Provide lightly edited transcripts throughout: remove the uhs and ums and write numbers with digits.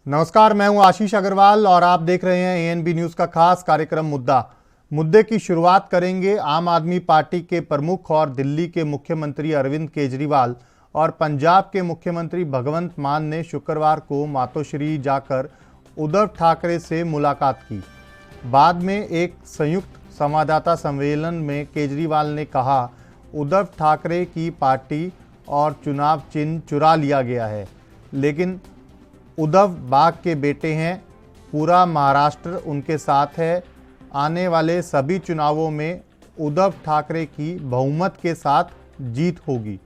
नमस्कार, मैं हूं आशीष अग्रवाल और आप देख रहे हैं एएनबी न्यूज का खास कार्यक्रम मुद्दे की शुरुआत करेंगे आम आदमी पार्टी के प्रमुख और दिल्ली के मुख्यमंत्री अरविंद केजरीवाल और पंजाब के मुख्यमंत्री भगवंत मान ने शुक्रवार को मातोश्री जाकर उद्धव ठाकरे से मुलाकात की। बाद में एक संयुक्त संवाददाता सम्मेलन में केजरीवाल ने कहा, उद्धव ठाकरे की पार्टी और चुनाव चिन्ह चुरा लिया गया है, लेकिन उद्धव बाघ के बेटे हैं, पूरा महाराष्ट्र उनके साथ है। आने वाले सभी चुनावों में उद्धव ठाकरे की बहुमत के साथ जीत होगी।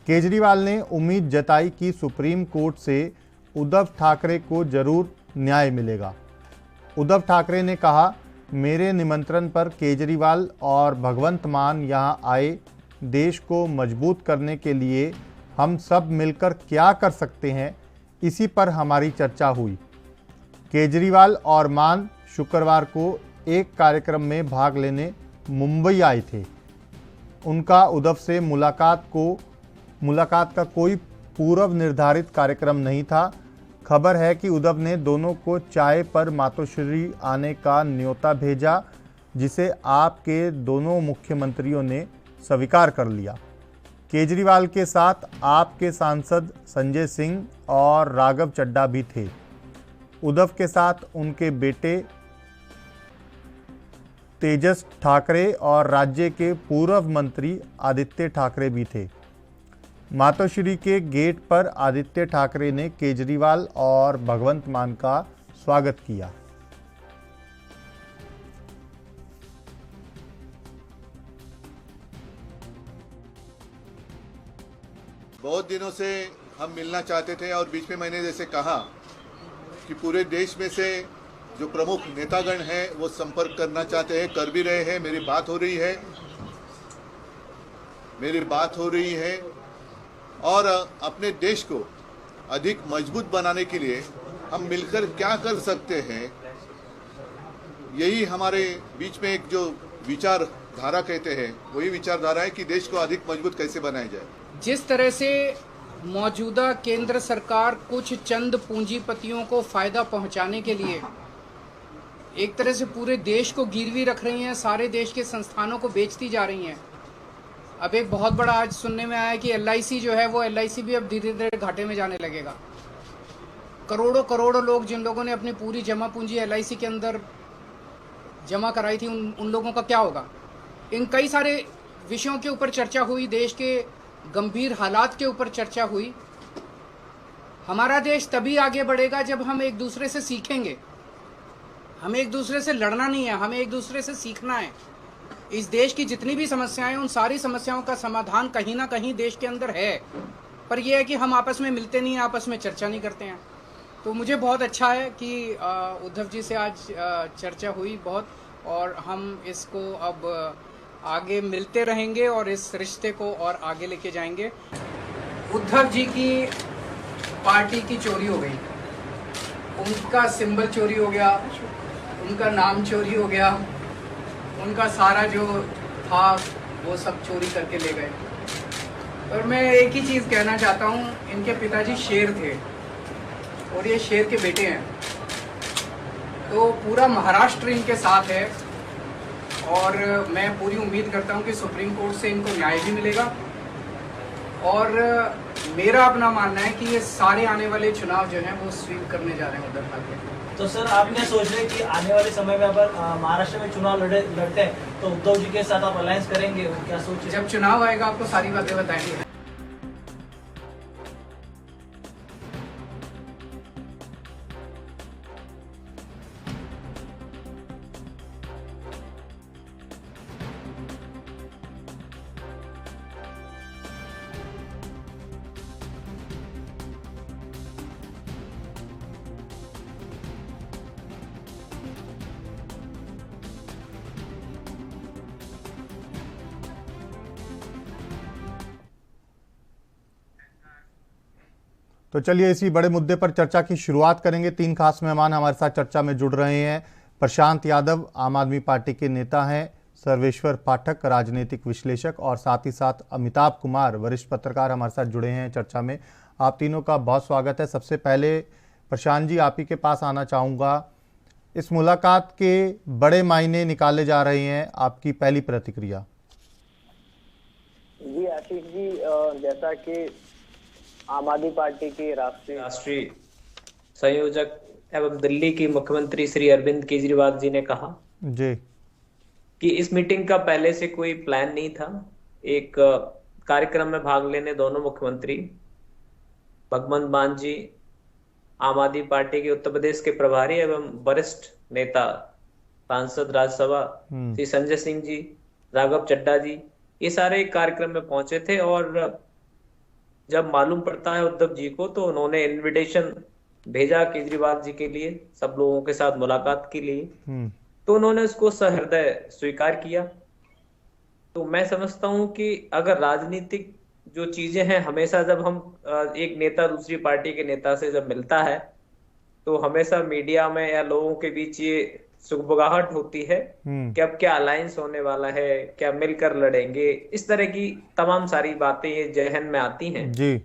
केजरीवाल ने उम्मीद जताई कि सुप्रीम कोर्ट से उद्धव ठाकरे को जरूर न्याय मिलेगा। उद्धव ठाकरे ने कहा, मेरे निमंत्रण पर केजरीवाल और भगवंत मान यहां आए। देश को मजबूत करने के लिए हम सब मिलकर क्या कर सकते हैं, इसी पर हमारी चर्चा हुई। केजरीवाल और मान शुक्रवार को एक कार्यक्रम में भाग लेने मुंबई आए थे। उनका उद्धव से मुलाकात का कोई पूर्व निर्धारित कार्यक्रम नहीं था। खबर है कि उद्धव ने दोनों को चाय पर मातोश्री आने का न्योता भेजा, जिसे आपके दोनों मुख्यमंत्रियों ने स्वीकार कर लिया। केजरीवाल के साथ आपके सांसद संजय सिंह और राघव चड्ढा भी थे। उद्धव के साथ उनके बेटे तेजस ठाकरे और राज्य के पूर्व मंत्री आदित्य ठाकरे भी थे। मातोश्री के गेट पर आदित्य ठाकरे ने केजरीवाल और भगवंत मान का स्वागत किया। बहुत दिनों से हम मिलना चाहते थे और बीच में मैंने जैसे कहा कि पूरे देश में से जो प्रमुख नेतागण हैं वो संपर्क करना चाहते हैं, कर भी रहे हैं। मेरी बात हो रही है और अपने देश को अधिक मजबूत बनाने के लिए हम मिलकर क्या कर सकते हैं, यही हमारे बीच में एक जो विचारधारा कहते हैं वही विचारधारा है कि देश को अधिक मजबूत कैसे बनाया जाए। जिस तरह से मौजूदा केंद्र सरकार कुछ चंद पूंजीपतियों को फायदा पहुंचाने के लिए एक तरह से पूरे देश को गिरवी रख रही हैं, सारे देश के संस्थानों को बेचती जा रही हैं। अब एक बहुत बड़ा आज सुनने में आया कि एलआईसी जो है वो एलआईसी भी अब धीरे धीरे घाटे में जाने लगेगा। करोड़ों करोड़ों लोग, जिन लोगों ने अपनी पूरी जमा पूंजी एलआईसी के अंदर जमा कराई थी, उन लोगों का क्या होगा। इन कई सारे विषयों के ऊपर चर्चा हुई, देश के गंभीर हालात के ऊपर चर्चा हुई। हमारा देश तभी आगे बढ़ेगा जब हम एक दूसरे से सीखेंगे। हमें एक दूसरे से लड़ना नहीं है, हमें एक दूसरे से सीखना है। इस देश की जितनी भी समस्याएं, उन सारी समस्याओं का समाधान कहीं ना कहीं देश के अंदर है, पर यह है कि हम आपस में मिलते नहीं हैं, आपस में चर्चा नहीं करते हैं। तो मुझे बहुत अच्छा है कि उद्धव जी से आज चर्चा हुई बहुत, और हम इसको अब आगे मिलते रहेंगे और इस रिश्ते को और आगे लेके जाएंगे। उद्धव जी की पार्टी की चोरी हो गई, उनका सिंबल चोरी हो गया, उनका नाम चोरी हो गया, उनका सारा जो था वो सब चोरी करके ले गए। और मैं एक ही चीज़ कहना चाहता हूँ, इनके पिताजी शेर थे और ये शेर के बेटे हैं, तो पूरा महाराष्ट्र इनके साथ है। और मैं पूरी उम्मीद करता हूं कि सुप्रीम कोर्ट से इनको न्याय भी मिलेगा। और मेरा अपना मानना है कि ये सारे आने वाले चुनाव जो हैं वो स्वीप करने जा रहे हैं उद्धव ठाकरे। तो सर, आप क्या सोच रहे हैं कि आने वाले समय में अगर महाराष्ट्र में चुनाव लड़ते हैं तो उद्धव जी के साथ आप अलायंस करेंगे, क्या सोच रहे हैं? जब चुनाव आएगा आपको सारी बातें बताएंगे। तो चलिए इसी बड़े मुद्दे पर चर्चा की शुरुआत करेंगे। तीन खास मेहमान हमारे साथ चर्चा में जुड़ रहे हैं। प्रशांत यादव आम आदमी पार्टी के नेता हैं, सर्वेश्वर पाठक राजनीतिक विश्लेषक, और साथ ही साथ अमिताभ कुमार वरिष्ठ पत्रकार हमारे साथ जुड़े हैं चर्चा में। आप तीनों का बहुत स्वागत है। सबसे पहले प्रशांत जी, आप ही के पास आना चाहूँगा। इस मुलाकात के बड़े मायने निकाले जा रहे हैं, आपकी पहली प्रतिक्रिया। जी आशीष जी, जैसा कि आम आदमी पार्टी के राष्ट्रीय संयोजक एवं दिल्ली के मुख्यमंत्री श्री अरविंद केजरीवाल जी ने कहा जी कि इस मीटिंग का पहले से कोई प्लान नहीं था। एक कार्यक्रम में भाग लेने दोनों मुख्यमंत्री भगवंत मान जी, आम आदमी पार्टी के उत्तर प्रदेश के प्रभारी एवं वरिष्ठ नेता सांसद राज्यसभा श्री संजय सिंह जी, राघव चड्ढा जी, ये सारे एक कार्यक्रम में पहुंचे थे। और जब मालूम पड़ता है उद्धव जी को, तो उन्होंने इनविटेशन भेजा केजरीवाल जी के लिए, सब लोगों के साथ मुलाकात के लिए, तो उन्होंने उसको सहृदय स्वीकार किया। तो मैं समझता हूं कि अगर राजनीतिक जो चीजें हैं, हमेशा जब हम एक नेता दूसरी पार्टी के नेता से जब मिलता है, तो हमेशा मीडिया में या लोगों के बीच ये सुगबुगाहट होती है कि अब क्या अलायंस होने वाला है, क्या मिलकर लड़ेंगे, इस तरह की तमाम सारी बातें ये जहन में आती हैं जी।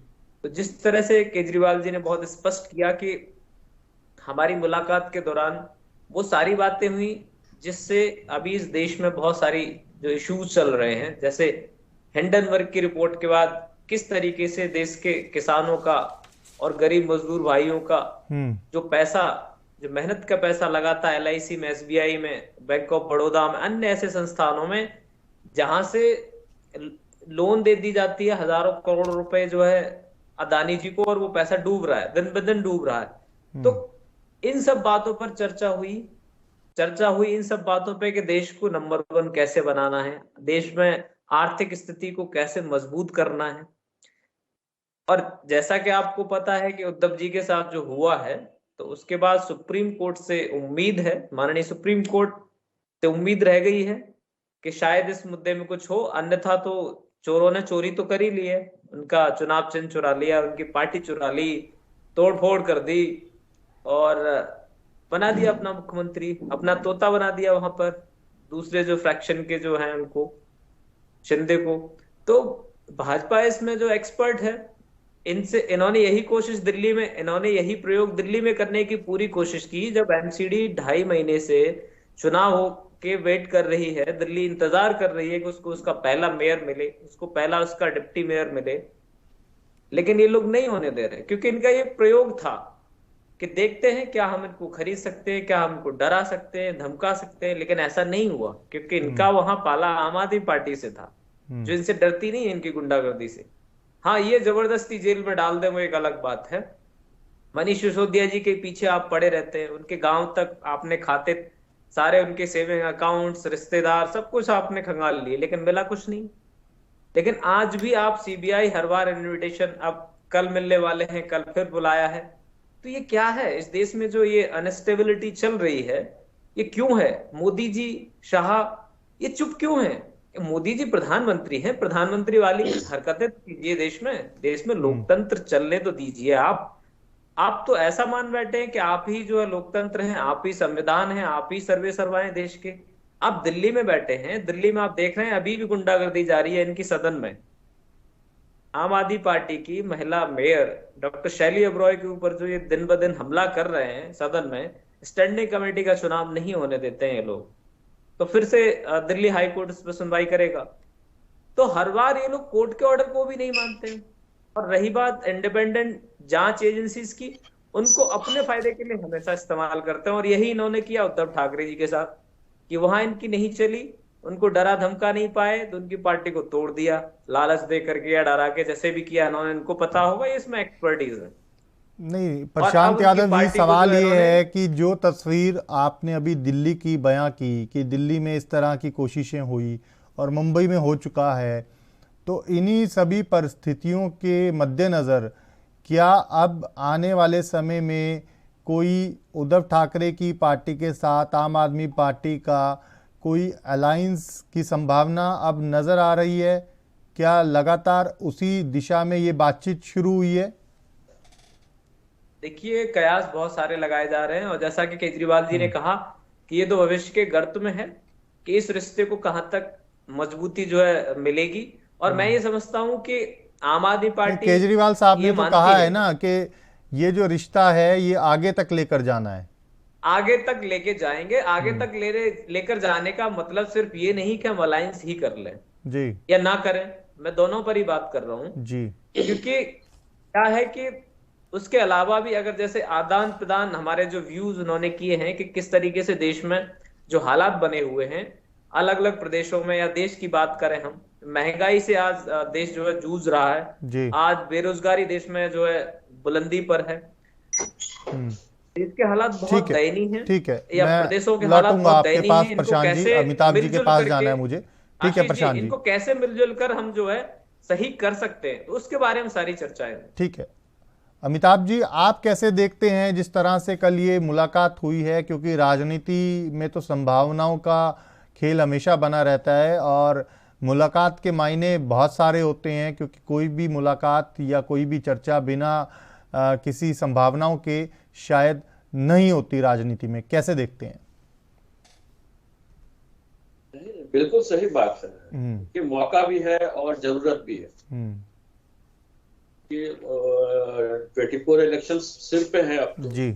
तो जिस तरह से केजरीवाल जी ने बहुत स्पष्ट किया कि हमारी मुलाकात के दौरान वो सारी बातें हुई जिससे अभी इस देश में बहुत सारी जो इश्यूज चल रहे हैं, जैसे हिंडनबर्ग की रिपोर्ट के बाद किस तरीके से देश के किसानों का और गरीब मजदूर भाइयों का जो पैसा, जो मेहनत का पैसा लगाता है LIC में, SBI में, बैंक ऑफ बड़ौदा में, अन्य ऐसे संस्थानों में जहां से लोन दे दी जाती है हजारों करोड़ रुपए जो है अदानी जी को, और वो पैसा डूब रहा है, दिन ब दिन डूब रहा है। तो इन सब बातों पर चर्चा हुई इन सब बातों पे कि देश को नंबर 1 कैसे बनाना है, देश में आर्थिक स्थिति को कैसे मजबूत करना है। और जैसा कि आपको पता है कि उद्धव जी के साथ जो हुआ है, तो उसके बाद सुप्रीम कोर्ट से उम्मीद है, माननीय सुप्रीम कोर्ट से उम्मीद रह गई है कि शायद इस मुद्दे में कुछ हो, अन्यथा तो चोरों ने चोरी तो कर ही ली है, उनका चुनाव चिन्ह चुरा लिया, उनकी पार्टी चुरा ली, तोड़फोड़ कर दी और बना दिया अपना मुख्यमंत्री, अपना तोता बना दिया वहां पर दूसरे जो फ्रैक्शन के जो हैं उनको, शिंदे को। तो भाजपा इसमें जो एक्सपर्ट है, इन्होंने यही कोशिश दिल्ली में, इन्होंने यही प्रयोग दिल्ली में करने की पूरी कोशिश की। जब MCD 2.5 महीने से चुनाव हो के वेट कर रही है, दिल्ली इंतजार कर रही है कि उसको उसका पहला मेयर मिले, उसको पहला उसका डिप्टी मेयर मिले, लेकिन ये लोग नहीं होने दे रहे, क्योंकि इनका ये प्रयोग था कि देखते हैं क्या हम इनको खरीद सकते हैं, क्या हम इनको डरा सकते हैं, धमका सकते हैं। लेकिन ऐसा नहीं हुआ, क्योंकि इनका वहां पाला आम आदमी पार्टी से था, जो इनसे डरती नहीं है इनकी गुंडागर्दी से। हाँ, ये जबरदस्ती जेल में डाल दे वो एक अलग बात है। मनीष सिसोदिया जी के पीछे आप पड़े रहते हैं, उनके गांव तक आपने खाते, सारे उनके सेविंग अकाउंट्स, रिश्तेदार, सब कुछ आपने खंगाल लिए, लेकिन मिला कुछ नहीं। लेकिन आज भी आप CBI हर बार इन्विटेशन, अब कल मिलने वाले हैं, कल फिर बुलाया है। तो ये क्या है इस देश में जो ये अनस्टेबिलिटी चल रही है, ये क्यों है? मोदी जी, शाह ये चुप क्यों है? मोदी जी प्रधानमंत्री हैं, प्रधानमंत्री वाली हरकतें कीजिए देश में लोकतंत्र चलने तो दीजिए। आप तो ऐसा मान बैठे हैं कि आप ही जो है लोकतंत्र हैं, आप ही संविधान हैं, आप ही सर्वे सर्वा हैं देश के। आप दिल्ली में बैठे हैं, दिल्ली में आप देख रहे हैं अभी भी गुंडागर्दी जारी है इनकी सदन में। आम आदमी पार्टी की महिला मेयर डॉक्टर शैली ओबरॉय के ऊपर जो ये दिन ब दिन हमला कर रहे हैं सदन में, स्टैंडिंग कमेटी का चुनाव नहीं होने देते हैं ये लोग, तो फिर से दिल्ली हाई कोर्ट इस पर सुनवाई करेगा। तो हर बार ये लोग कोर्ट के ऑर्डर को भी नहीं मानते हैं। और रही बात इंडिपेंडेंट जांच एजेंसीज की, उनको अपने फायदे के लिए हमेशा इस्तेमाल करते हैं, और यही इन्होंने किया उद्धव ठाकरे जी के साथ कि वहां इनकी नहीं चली, उनको डरा धमका नहीं पाए तो उनकी पार्टी को तोड़ दिया, लालच दे करके या डरा के, जैसे भी किया इन्होंने। इनको पता होगा ये इसमें एक्सपर्टीज है। नहीं, प्रशांत यादव जी, सवाल ये है कि जो तस्वीर आपने अभी दिल्ली की बयां की कि दिल्ली में इस तरह की कोशिशें हुई और मुंबई में हो चुका है, तो इन्हीं सभी परिस्थितियों के मद्देनज़र क्या अब आने वाले समय में कोई उद्धव ठाकरे की पार्टी के साथ आम आदमी पार्टी का कोई अलायंस की संभावना अब नज़र आ रही है? क्या लगातार उसी दिशा में ये बातचीत शुरू हुई है? देखिए, कयास बहुत सारे लगाए जा रहे हैं, और जैसा कि केजरीवाल जी ने कहा कि ये तो भविष्य के गर्त में है कि इस रिश्ते को कहां तक मजबूती जो है मिलेगी। और मैं ये समझता हूं कि आम आदमी पार्टी, केजरीवाल साहब ने तो कहा है ना कि ये जो रिश्ता है ये आगे तक लेकर जाना है? आगे तक लेके जाएंगे। आगे तक लेकर जाने का मतलब सिर्फ ये नहीं कि हम अलायंस ही कर लें जी या ना करें, मैं दोनों पर ही बात कर रहा हूं। जी। क्योंकि क्या है कि उसके अलावा भी अगर जैसे आदान प्रदान हमारे जो व्यूज उन्होंने किए हैं कि किस तरीके से देश में जो हालात बने हुए हैं अलग अलग प्रदेशों में, या देश की बात करें हम, महंगाई से आज देश जो है जूझ रहा है जी। आज बेरोजगारी देश में जो है बुलंदी पर है, देश के हालात बहुत ठीक है, दयनीय हैं, ठीक है, या मैं प्रदेशों के हालात लौटूंगा बहुत आपके दयनीय पास हैं। इनको प्रशांत जी, कैसे अमिताभ जी के मिलजुल पास करके, जाना है मुझे। ठीक है आशीष जी, प्रशांत जी, इनको कैसे मिलजुल कर हम जो है सही कर सकते हैं, तो उसके बारे में सारी चर्चाएं हैं। ठीक है। अमिताभ जी, आप कैसे देखते हैं जिस तरह से कल ये मुलाकात हुई है? क्योंकि राजनीति में तो संभावनाओं का खेल हमेशा बना रहता है और मुलाकात के मायने बहुत सारे होते हैं, क्योंकि कोई भी मुलाकात या कोई भी चर्चा बिना किसी संभावनाओं के शायद नहीं होती राजनीति में। कैसे देखते हैं? बिल्कुल सही बात है कि मौका भी है और जरूरत भी है कि 24 इलेक्शन सिर पे हैं अब तो जी।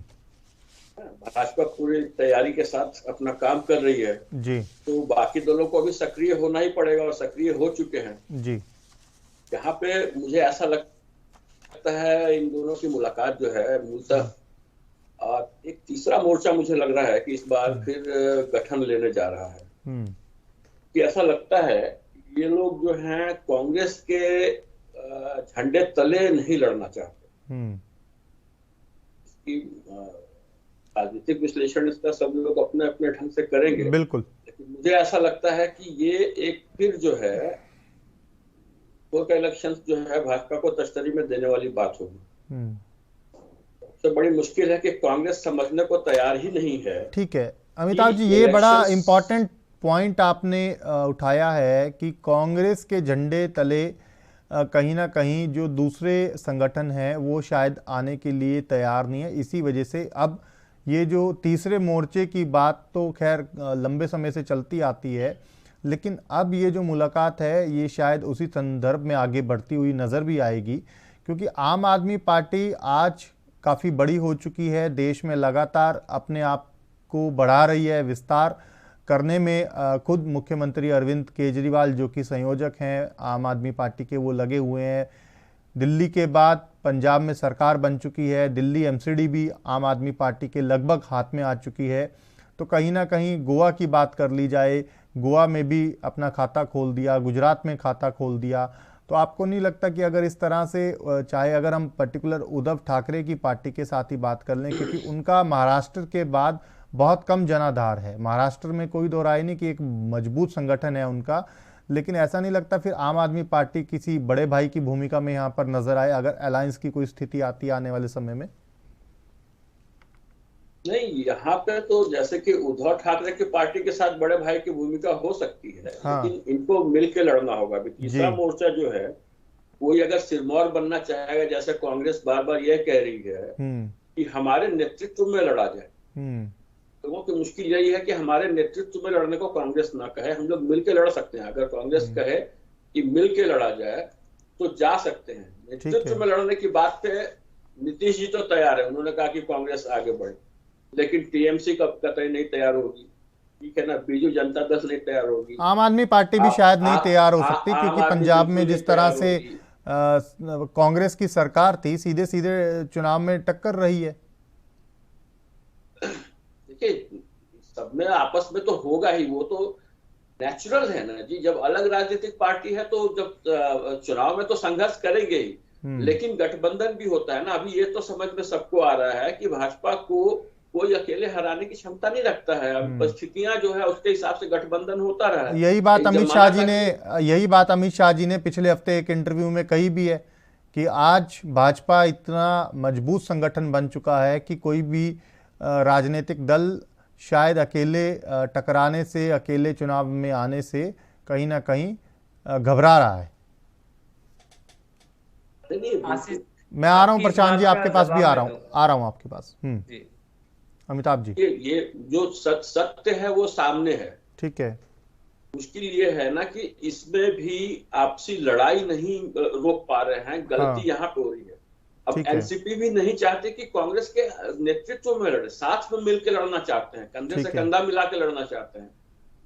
भाजपा पूरी तैयारी के साथ अपना काम कर रही है जी तो बाकी दलों को भी सक्रिय होना ही पड़ेगा और सक्रिय हो चुके हैं जी। यहाँ पे मुझे ऐसा लगता है इन दोनों की मुलाकात जो है मूलतः एक तीसरा मोर्चा मुझे लग रहा है कि इस बार फिर गठन लेने जा रहा है। कि ऐसा लगता है ये लोग जो हैं कांग्रेस के झंडे तले नहीं लड़ना चाहते। राजनीतिक विश्लेषण इसका सब लोग अपने अपने ढंग से करेंगे, बिल्कुल, लेकिन मुझे ऐसा लगता है कि ये एक फिर जो है इलेक्शन जो है भाजपा को तश्तरी में देने वाली बात होगी। सबसे बड़ी मुश्किल है कि कांग्रेस समझने को तैयार ही नहीं है। ठीक है अमिताभ जी, ये बड़ा इंपॉर्टेंट पॉइंट आपने उठाया है कि कांग्रेस के झंडे तले कहीं ना कहीं जो दूसरे संगठन हैं वो शायद आने के लिए तैयार नहीं है। इसी वजह से अब ये जो तीसरे मोर्चे की बात तो खैर लंबे समय से चलती आती है, लेकिन अब ये जो मुलाकात है ये शायद उसी संदर्भ में आगे बढ़ती हुई नज़र भी आएगी, क्योंकि आम आदमी पार्टी आज काफ़ी बड़ी हो चुकी है, देश में लगातार अपने आप को बढ़ा रही है, विस्तार करने में खुद मुख्यमंत्री अरविंद केजरीवाल जो कि संयोजक हैं आम आदमी पार्टी के, वो लगे हुए हैं। दिल्ली के बाद पंजाब में सरकार बन चुकी है, दिल्ली एमसीडी भी आम आदमी पार्टी के लगभग हाथ में आ चुकी है। तो कहीं ना कहीं गोवा की बात कर ली जाए, गोवा में भी अपना खाता खोल दिया, गुजरात में खाता खोल दिया। तो आपको नहीं लगता कि अगर इस तरह से, चाहे अगर हम पर्टिकुलर उद्धव ठाकरे की पार्टी के साथ ही बात कर लें, क्योंकि उनका महाराष्ट्र के बाद बहुत कम जनाधार है, महाराष्ट्र में कोई दो राय नहीं कि एक मजबूत संगठन है उनका, लेकिन ऐसा नहीं लगता फिर आम आदमी पार्टी किसी बड़े भाई की भूमिका में यहाँ पर नजर आए अगर अलायंस की कोई स्थिति आती है आने वाले समय में? नहीं, यहाँ पे तो जैसे कि उद्धव ठाकरे की पार्टी के साथ बड़े भाई की भूमिका हो सकती है, हाँ। लेकिन इनको मिलकर लड़ना होगा। तीसरा मोर्चा जो है कोई अगर सिरमौर बनना चाहेगा, जैसे कांग्रेस बार बार यह कह रही है कि हमारे नेतृत्व में लड़ा जाए, लोगों की मुश्किल यही है कि हमारे नेतृत्व में लड़ने को कांग्रेस ना कहे, हम लोग मिलकर लड़ सकते हैं। अगर कांग्रेस कहे कि मिलकर लड़ा जाए तो जा सकते हैं। नेतृत्व में लड़ने की बात पे नीतीश जी तो तैयार है, उन्होंने कहा कि कांग्रेस आगे बढ़े, लेकिन टीएमसी कतई नहीं तैयार होगी, ठीक है ना, बीजू जनता दल नहीं तैयार होगी, आम आदमी पार्टी भी शायद नहीं तैयार हो सकती, क्योंकि पंजाब में जिस तरह से कांग्रेस की सरकार थी, सीधे सीधे चुनाव में टक्कर रही है। देखिए, सब में आपस में तो होगा ही, वो तो नेचुरल है ना जी। जब अलग राजनीतिक पार्टी है तो जब चुनाव में तो संघर्ष करेंगे ही, लेकिन गठबंधन भी होता है ना। अभी ये तो समझ में सबको आ रहा है कि भाजपा को कोई अकेले हराने की क्षमता नहीं रखता है। अब परिस्थितियां जो है उसके हिसाब से गठबंधन होता रहा है। यही बात अमित शाह जी ने पिछले हफ्ते एक इंटरव्यू में कही भी है कि आज भाजपा इतना मजबूत संगठन बन चुका है कि कोई भी राजनीतिक दल शायद अकेले टकराने से, अकेले चुनाव में आने से कहीं ना कहीं घबरा रहा है। मैं आ रहा हूं प्रशांत जी, आपके पास भी आ रहा हूं आपके पास। अमिताभ जी, ये जो सत्य है वो सामने है, ठीक है। मुश्किल ये है ना कि इसमें भी आपसी लड़ाई नहीं रोक पा रहे हैं, गलती यहाँ पे हो रही है। अब एनसीपी भी नहीं चाहती कि कांग्रेस के नेतृत्व में लड़े, साथ में मिलकर लड़ना चाहते हैं, कंधे से कंधा मिला के लड़ना चाहते हैं।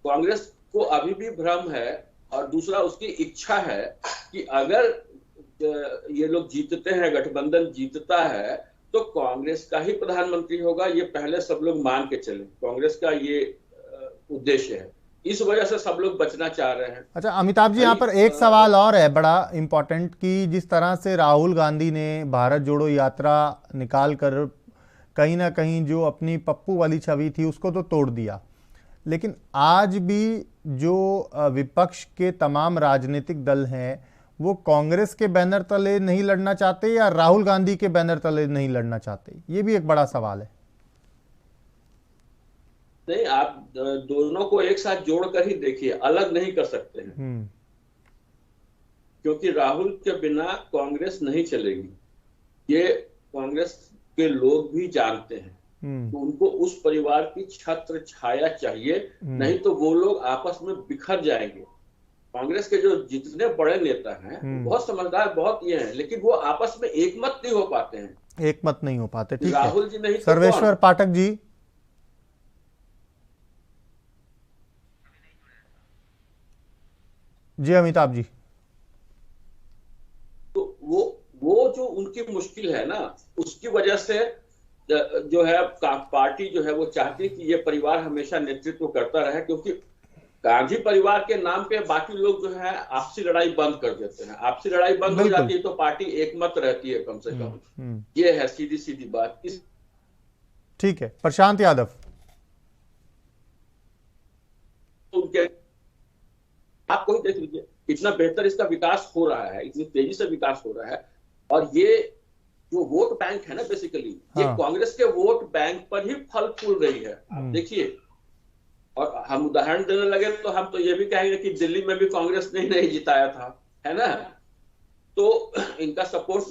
कांग्रेस को अभी भी भ्रम है, और दूसरा उसकी इच्छा है कि अगर ये लोग जीतते हैं, गठबंधन जीतता है, तो कांग्रेस का ही प्रधानमंत्री होगा। ये पहले सब लोग मान के चले, कांग्रेस का ये उद्देश्य है, इस वजह से सब लोग बचना चाह रहे हैं। अच्छा अमिताभ जी, यहाँ पर एक सवाल और है बड़ा इम्पोर्टेंट कि जिस तरह से राहुल गांधी ने भारत जोड़ो यात्रा निकाल कर कहीं ना कहीं जो अपनी पप्पू वाली छवि थी उसको तो तोड़ दिया, लेकिन आज भी जो विपक्ष के तमाम राजनीतिक दल हैं वो कांग्रेस के बैनर तले नहीं लड़ना चाहते या राहुल गांधी के बैनर तले नहीं लड़ना चाहते, ये भी एक बड़ा सवाल है। नहीं, आप दोनों को एक साथ जोड़कर ही देखिए, अलग नहीं कर सकते हैं, क्योंकि राहुल के बिना कांग्रेस नहीं चलेगी, ये कांग्रेस के लोग भी जानते हैं। तो उनको उस परिवार की छत्र छाया चाहिए, नहीं तो वो लोग आपस में बिखर जाएंगे। कांग्रेस के जो जितने बड़े नेता हैं बहुत समझदार, बहुत ये हैं, लेकिन वो आपस में एकमत नहीं हो पाते हैं, एकमत नहीं हो पाते। ठीक राहुल जी नहीं, सर्वेश्वर पाठक जी। जी अमिताभ जी। तो वो जो उनकी मुश्किल है ना, उसकी वजह से जो है पार्टी जो है वो चाहती है कि ये परिवार हमेशा नेतृत्व करता रहे, क्योंकि गांधी परिवार के नाम पे बाकी लोग जो है आपसी लड़ाई बंद कर देते हैं। आपसी लड़ाई बंद हो जाती है तो पार्टी एकमत रहती है कम से कम। ये है सीधी सीधी बात। ठीक है, प्रशांत यादव। उनके आपको देख लीजिए, इतना बेहतर इसका विकास हो रहा है, इतनी तेजी से विकास हो रहा है, और ये जो वोट बैंक है ना बेसिकली, ये कांग्रेस के वोट बैंक पर ही फल फूल रही है। आप देखिए, और हम उदाहरण देने लगे तो हम तो ये भी कहेंगे कि दिल्ली में भी कांग्रेस ने नहीं जिताया था, है ना। तो इनका सपोर्ट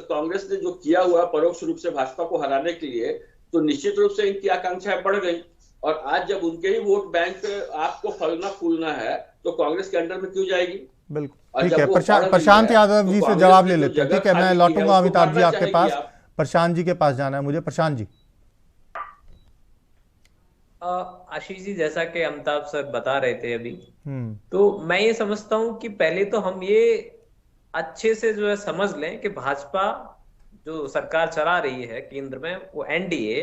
कांग्रेस ने जो किया हुआ परोक्ष रूप से भाजपा को हराने के लिए, तो निश्चित रूप से इनकी आकांक्षाएं बढ़ गई। और आज जब उनके ही वोट बैंक आपको फलना फूलना है तो कांग्रेस के अंडर में क्यों जाएगी। बिल्कुल ठीक है, प्रशांत यादव जी से जवाब ले लेते हैं। ठीक है, मैं लौटूंगा अमिताभ जी आपके पास, प्रशांत जी के पास जाना है मुझे। प्रशांत जी। आशीष जी, जैसा कि अमिताभ सर बता रहे थे अभी, तो मैं ये समझता हूं कि पहले तो हम ये अच्छे से जो है समझ लें कि भाजपा जो सरकार चला रही है केंद्र में, वो एनडीए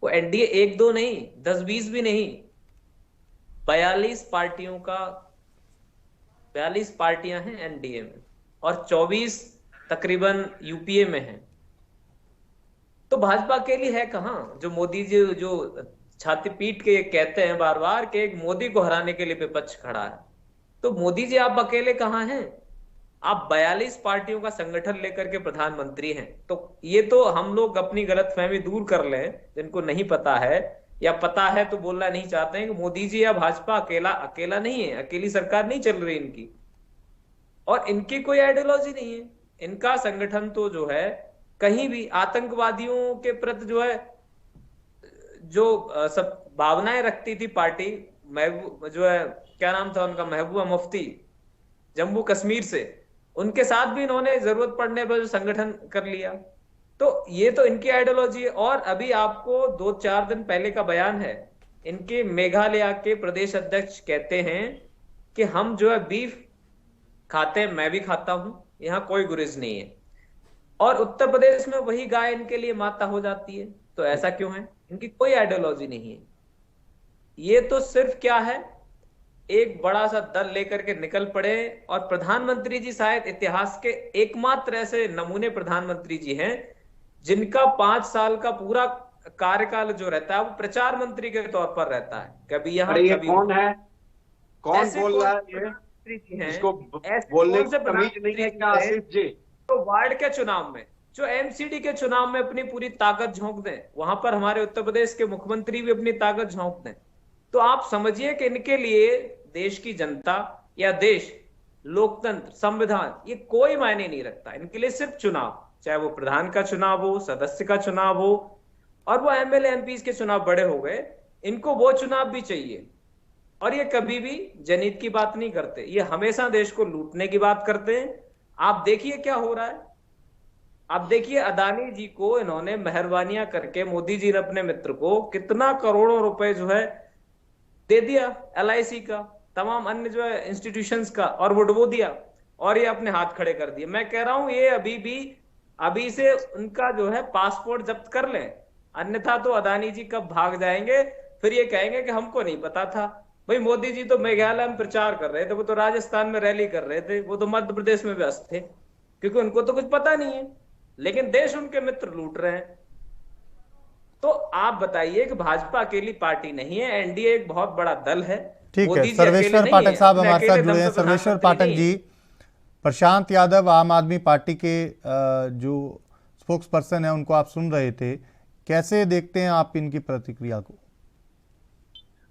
1-2 नहीं, 10-20 भी नहीं, 42 पार्टियां हैं एनडीए में, और 24 तकरीबन यूपीए में हैं। तो भाजपा के लिए है कहां? जो मोदी जी जो छाती पीट के कहते हैं बार बार कि एक मोदी को हराने के लिए विपक्ष खड़ा है, तो मोदी जी आप अकेले कहां हैं? आप 42 पार्टियों का संगठन लेकर के प्रधानमंत्री हैं। तो ये तो हम लोग अपनी गलतफहमी दूर कर लें, जिनको नहीं पता है या पता है तो बोलना नहीं चाहते हैं कि मोदी जी या भाजपा अकेला नहीं है, अकेली सरकार नहीं चल रही इनकी, और इनकी कोई आइडियोलॉजी नहीं है। इनका संगठन तो जो है कहीं भी आतंकवादियों के प्रति जो है जो सब भावनाएं रखती थी पार्टी, जो है क्या नाम था उनका, महबूबा मुफ्ती जम्मू कश्मीर से, उनके साथ भी इन्होंने जरूरत पड़ने पर संगठन कर लिया। तो ये तो इनकी आइडियोलॉजी है। और अभी आपको 2-4 दिन पहले का बयान है, इनके मेघालय के प्रदेश अध्यक्ष कहते हैं कि हम जो है बीफ खाते हैं, मैं भी खाता हूं, यहां कोई गुरेज नहीं है। और उत्तर प्रदेश में वही गाय इनके लिए माता हो जाती है। तो ऐसा क्यों है? इनकी कोई आइडियोलॉजी नहीं है। ये तो सिर्फ क्या है, एक बड़ा सा दल लेकर के निकल पड़े। और प्रधानमंत्री जी शायद इतिहास के एकमात्र ऐसे नमूने प्रधानमंत्री जी हैं जिनका 5 साल का पूरा कार्यकाल जो रहता है वो प्रचार मंत्री के तौर पर रहता है। कभी यहाँ कभी कौन है, कौन बोल रहा है, इसको बोलने की तमीज नहीं है क्या आसिफ जी? तो वार्ड के चुनाव में, जो एमसीडी के चुनाव में अपनी पूरी ताकत झोंक दें, वहां पर हमारे उत्तर प्रदेश के मुख्यमंत्री भी अपनी ताकत झोंक दें। तो आप समझिए कि इनके लिए देश की जनता या देश, लोकतंत्र, संविधान, ये कोई मायने नहीं रखता। इनके लिए सिर्फ चुनाव, चाहे वो प्रधान का चुनाव हो, सदस्य का चुनाव हो, और वो एमएलए एमपी के चुनाव बड़े हो गए, इनको वो चुनाव भी चाहिए। और ये कभी भी जनहित की बात नहीं करते, ये हमेशा देश को लूटने की बात करते हैं। आप देखिए क्या हो रहा है, अब देखिए अदानी जी को इन्होंने मेहरबानियां करके, मोदी जी ने अपने मित्र को कितना करोड़ों रुपए जो है दे दिया, LIC का, तमाम अन्य जो है इंस्टीट्यूशंस का, और वो डुबो दिया और ये अपने हाथ खड़े कर दिए। मैं कह रहा हूं ये अभी से उनका जो है पासपोर्ट जब्त कर लें, अन्यथा तो अदानी जी कब भाग जाएंगे, फिर ये कहेंगे कि हमको नहीं पता था। भाई मोदी जी तो मेघालय में प्रचार कर रहे थे, वो तो राजस्थान में रैली कर रहे थे, वो तो मध्य प्रदेश में व्यस्त थे, क्योंकि उनको तो कुछ पता नहीं है, लेकिन देश उनके मित्र लूट रहे हैं। तो आप बताइए कि भाजपा अकेली पार्टी नहीं है, एनडीए एक बहुत बड़ा दल है। ठीक है, सर्वेश्वर पाठक साहब हमारे साथ जुड़े हैं। सर्वेश्वर पाठक जी, प्रशांत यादव आम आदमी पार्टी के जो स्पोक्स पर्सन है उनको आप सुन रहे थे, कैसे देखते हैं आप इनकी प्रतिक्रिया को?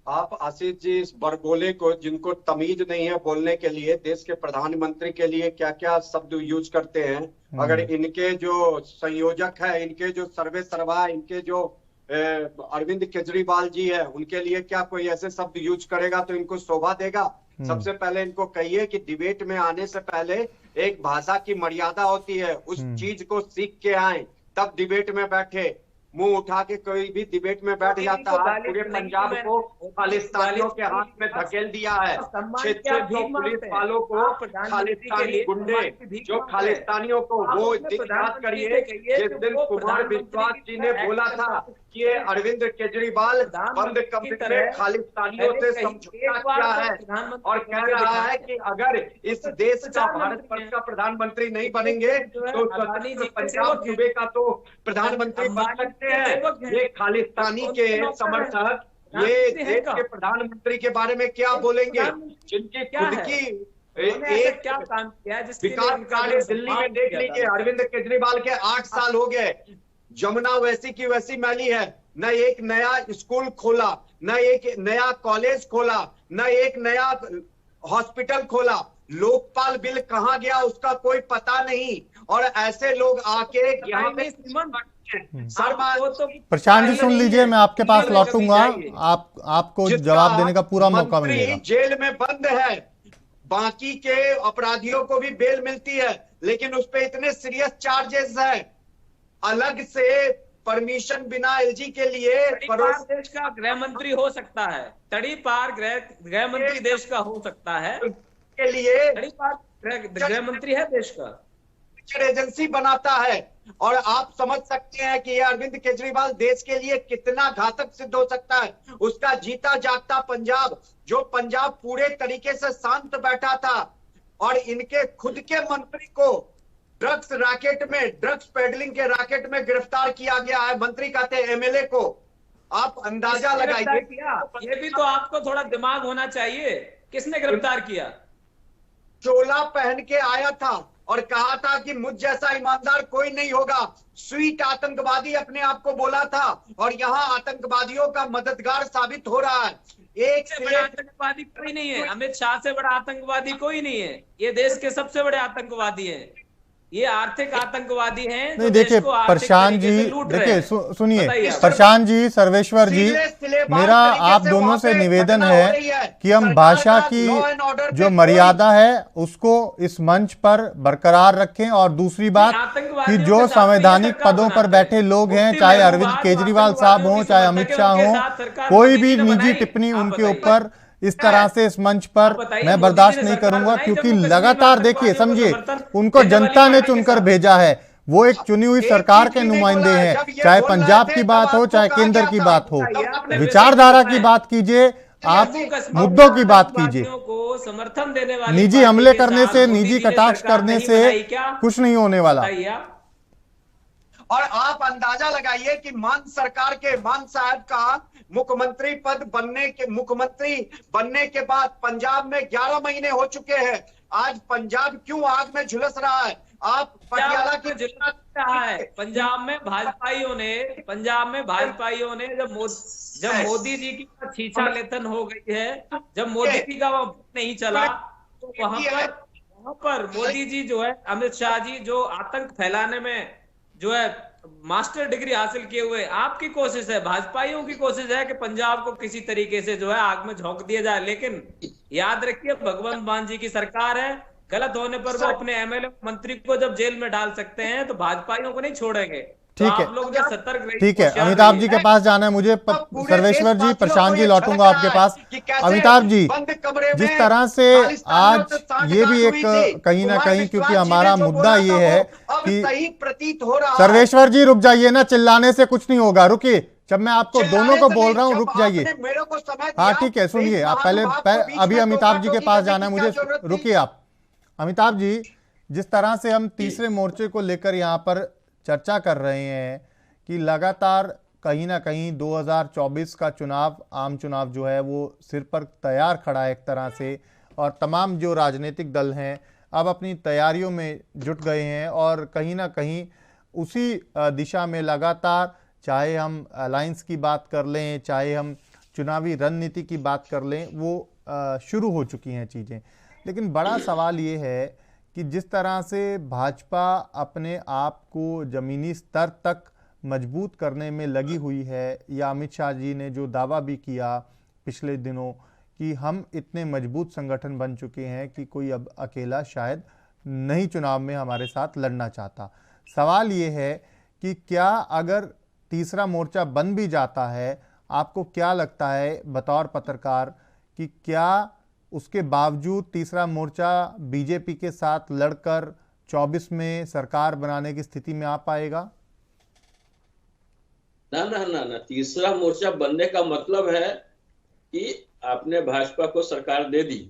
आप आशीष जी इस बड़बोले को, जिनको तमीज नहीं है बोलने के लिए, देश के प्रधानमंत्री के लिए क्या क्या शब्द यूज करते हैं, अगर इनके जो संयोजक है, इनके जो सर्वे सर्वा, इनके जो अरविंद केजरीवाल जी है, उनके लिए क्या कोई ऐसे शब्द यूज करेगा तो इनको शोभा देगा? सबसे पहले इनको कहिए कि डिबेट में आने से पहले एक भाषा की मर्यादा होती है, उस चीज को सीख के आए तब डिबेट में बैठे। मुंह उठा के कोई भी डिबेट में बैठ जाता है। पूरे पंजाब को खालिस्तानियों के हाथ में धकेल दिया है। 600 पुलिस वालों को खालिस्तानी गुंडे, जो खालिस्तानियों को, वो याद करिए जिस दिन कुमार विश्वास जी ने बोला था कि अरविंद केजरीवाल बंद कमरे में खालिस्तानियों से समझौता किया है और कह रहा है कि अगर इस देश का, भारत वर्ष का प्रधानमंत्री नहीं बनेंगे तो पंजाब सूबे का तो प्रधानमंत्री बन सकते हैं। ये खालिस्तानी के समर्थक ये देश के प्रधानमंत्री के बारे में क्या बोलेंगे, जिनकी खुद की एक क्या काम किया विकास कार्य दिल्ली में देख लीजिए। अरविंद केजरीवाल के 8 साल हो गए, जमुना वैसी की वैसी मैली है, न एक नया स्कूल खोला, न एक नया कॉलेज खोला, न एक नया हॉस्पिटल खोला। लोकपाल बिल कहां गया उसका कोई पता नहीं, और ऐसे लोग आके यहाँ पे प्रशांत जी सुन लीजिए, मैं आपके पास लौटूंगा, आपको जवाब देने का पूरा मौका मिलेगा। जेल में बंद है, बाकी के अपराधियों को भी बेल मिलती है, लेकिन उस पे इतने सीरियस चार्जेस है। अलग से परमिशन बिना LG के लिए देश का गृह मंत्री हो सकता है, तड़ी पार गृह मंत्री देश का हो सकता है, के लिए गृह मंत्री है देश का, एजेंसी बनाता है। और आप समझ सकते हैं कि ये अरविंद केजरीवाल देश के लिए कितना घातक सिद्ध हो सकता है। उसका जीता जागता पंजाब, जो पंजाब पूरे तरीके से शांत बैठा था, और इनके खुद के मंत्री को ड्रग्स रैकेट में, ड्रग्स पेडलिंग के रैकेट में गिरफ्तार किया गया है। मंत्री कहते हैं MLA को। आप अंदाजा लगाइए। ये भी तो आपको थोड़ा दिमाग होना चाहिए, किसने गिरफ्तार किया? चोला पहन के आया था और कहा था कि मुझ जैसा ईमानदार कोई नहीं होगा। स्वीट आतंकवादी अपने आप को बोला था, और यहाँ आतंकवादियों का मददगार साबित हो रहा है। एक से बड़ा आतंकवादी कोई नहीं है, अमित शाह से बड़ा आतंकवादी कोई नहीं है। ये देश के सबसे बड़े आतंकवादी हैं, ये आर्थिक आतंकवादी हैं। नहीं देखिए प्रशांत जी, देखिए सुनिए प्रशांत जी, सर्वेश्वर जी, मेरा आप दोनों से निवेदन है कि हम भाषा की जो मर्यादा है उसको इस मंच पर बरकरार रखें, और दूसरी बात कि जो संवैधानिक पदों पर बैठे लोग हैं, चाहे अरविंद केजरीवाल साहब हों, चाहे अमित शाह हों, कोई भी निजी टिप्पणी उनके ऊपर इस तरह से इस मंच पर मैं बर्दाश्त नहीं करूंगा, क्योंकि लगातार देखिए, समझिए, उनको जनता ने चुनकर भेजा है, वो एक चुनी हुई सरकार के नुमाइंदे हैं। चाहे पंजाब की बात हो, चाहे केंद्र की बात हो, विचारधारा की बात कीजिए, आप मुद्दों की बात कीजिए। समर्थन देने वाले निजी हमले करने से, निजी कटाक्ष करने से कुछ नहीं होने वाला। और आप अंदाजा लगाइए कि मान सरकार के, मान साहब का मुख्यमंत्री बनने के बाद पंजाब में 11 महीने हो चुके हैं। आज पंजाब क्यों आग में झुलस रहा है? आप पटियाला की रहा है। पंजाब में भाजपाइयों ने जब मोदी जी की छीछा लेथन हो गई है, जब मोदी जी का वो नहीं चला, तो वहां पर मोदी जी जो है, अमित शाह जी जो आतंक फैलाने में जो है मास्टर डिग्री हासिल किए हुए, आपकी कोशिश है, भाजपाइयों की कोशिश है कि पंजाब को किसी तरीके से जो है आग में झोंक दिया जाए। लेकिन याद रखिए भगवंत मान जी की सरकार है, गलत होने पर वो अपने एमएलए मंत्री को जब जेल में डाल सकते हैं तो भाजपाइयों को नहीं छोड़ेंगे। ठीक है, आप लोग जो सतर्क रहिए, ठीक है। अमिताभ जी के पास जाना है मुझे। सर्वेश्वर जी, प्रशांत जी, लौटूंगा आपके पास। अमिताभ जी, जिस तरह से आज ये भी एक कहीं ना कहीं, क्योंकि हमारा मुद्दा ये है कि प्रतीत हो रहा, सर्वेश्वर जी रुक जाइए ना, चिल्लाने से कुछ नहीं होगा, रुकिए। जब मैं आपको दोनों को बोल रहा हूं रुक जाइए। हाँ ठीक है, सुनिए आप पहले अभी अमिताभ जी के पास जाना है मुझे, रुकिए आप। अमिताभ जी, जिस तरह से हम तीसरे मोर्चे को लेकर यहाँ पर चर्चा कर रहे हैं कि लगातार कहीं ना कहीं 2024 का चुनाव, आम चुनाव जो है वो सिर पर तैयार खड़ा है एक तरह से, और तमाम जो राजनीतिक दल हैं अब अपनी तैयारियों में जुट गए हैं और कहीं ना कहीं उसी दिशा में लगातार, चाहे हम अलायंस की बात कर लें, चाहे हम चुनावी रणनीति की बात कर लें, वो शुरू हो चुकी हैं चीज़ें। लेकिन बड़ा सवाल ये है कि जिस तरह से भाजपा अपने आप को ज़मीनी स्तर तक मजबूत करने में लगी हुई है, या अमित शाह जी ने जो दावा भी किया पिछले दिनों कि हम इतने मजबूत संगठन बन चुके हैं कि कोई अब अकेला शायद नहीं चुनाव में हमारे साथ लड़ना चाहता। सवाल ये है कि क्या अगर तीसरा मोर्चा बन भी जाता है, आपको क्या लगता है बतौर पत्रकार कि क्या उसके बावजूद तीसरा मोर्चा बीजेपी के साथ लड़कर 24 में सरकार बनाने की स्थिति में आ पाएगा? ना ना ना ना, तीसरा मोर्चा बनने का मतलब है कि आपने भाजपा को सरकार दे दी।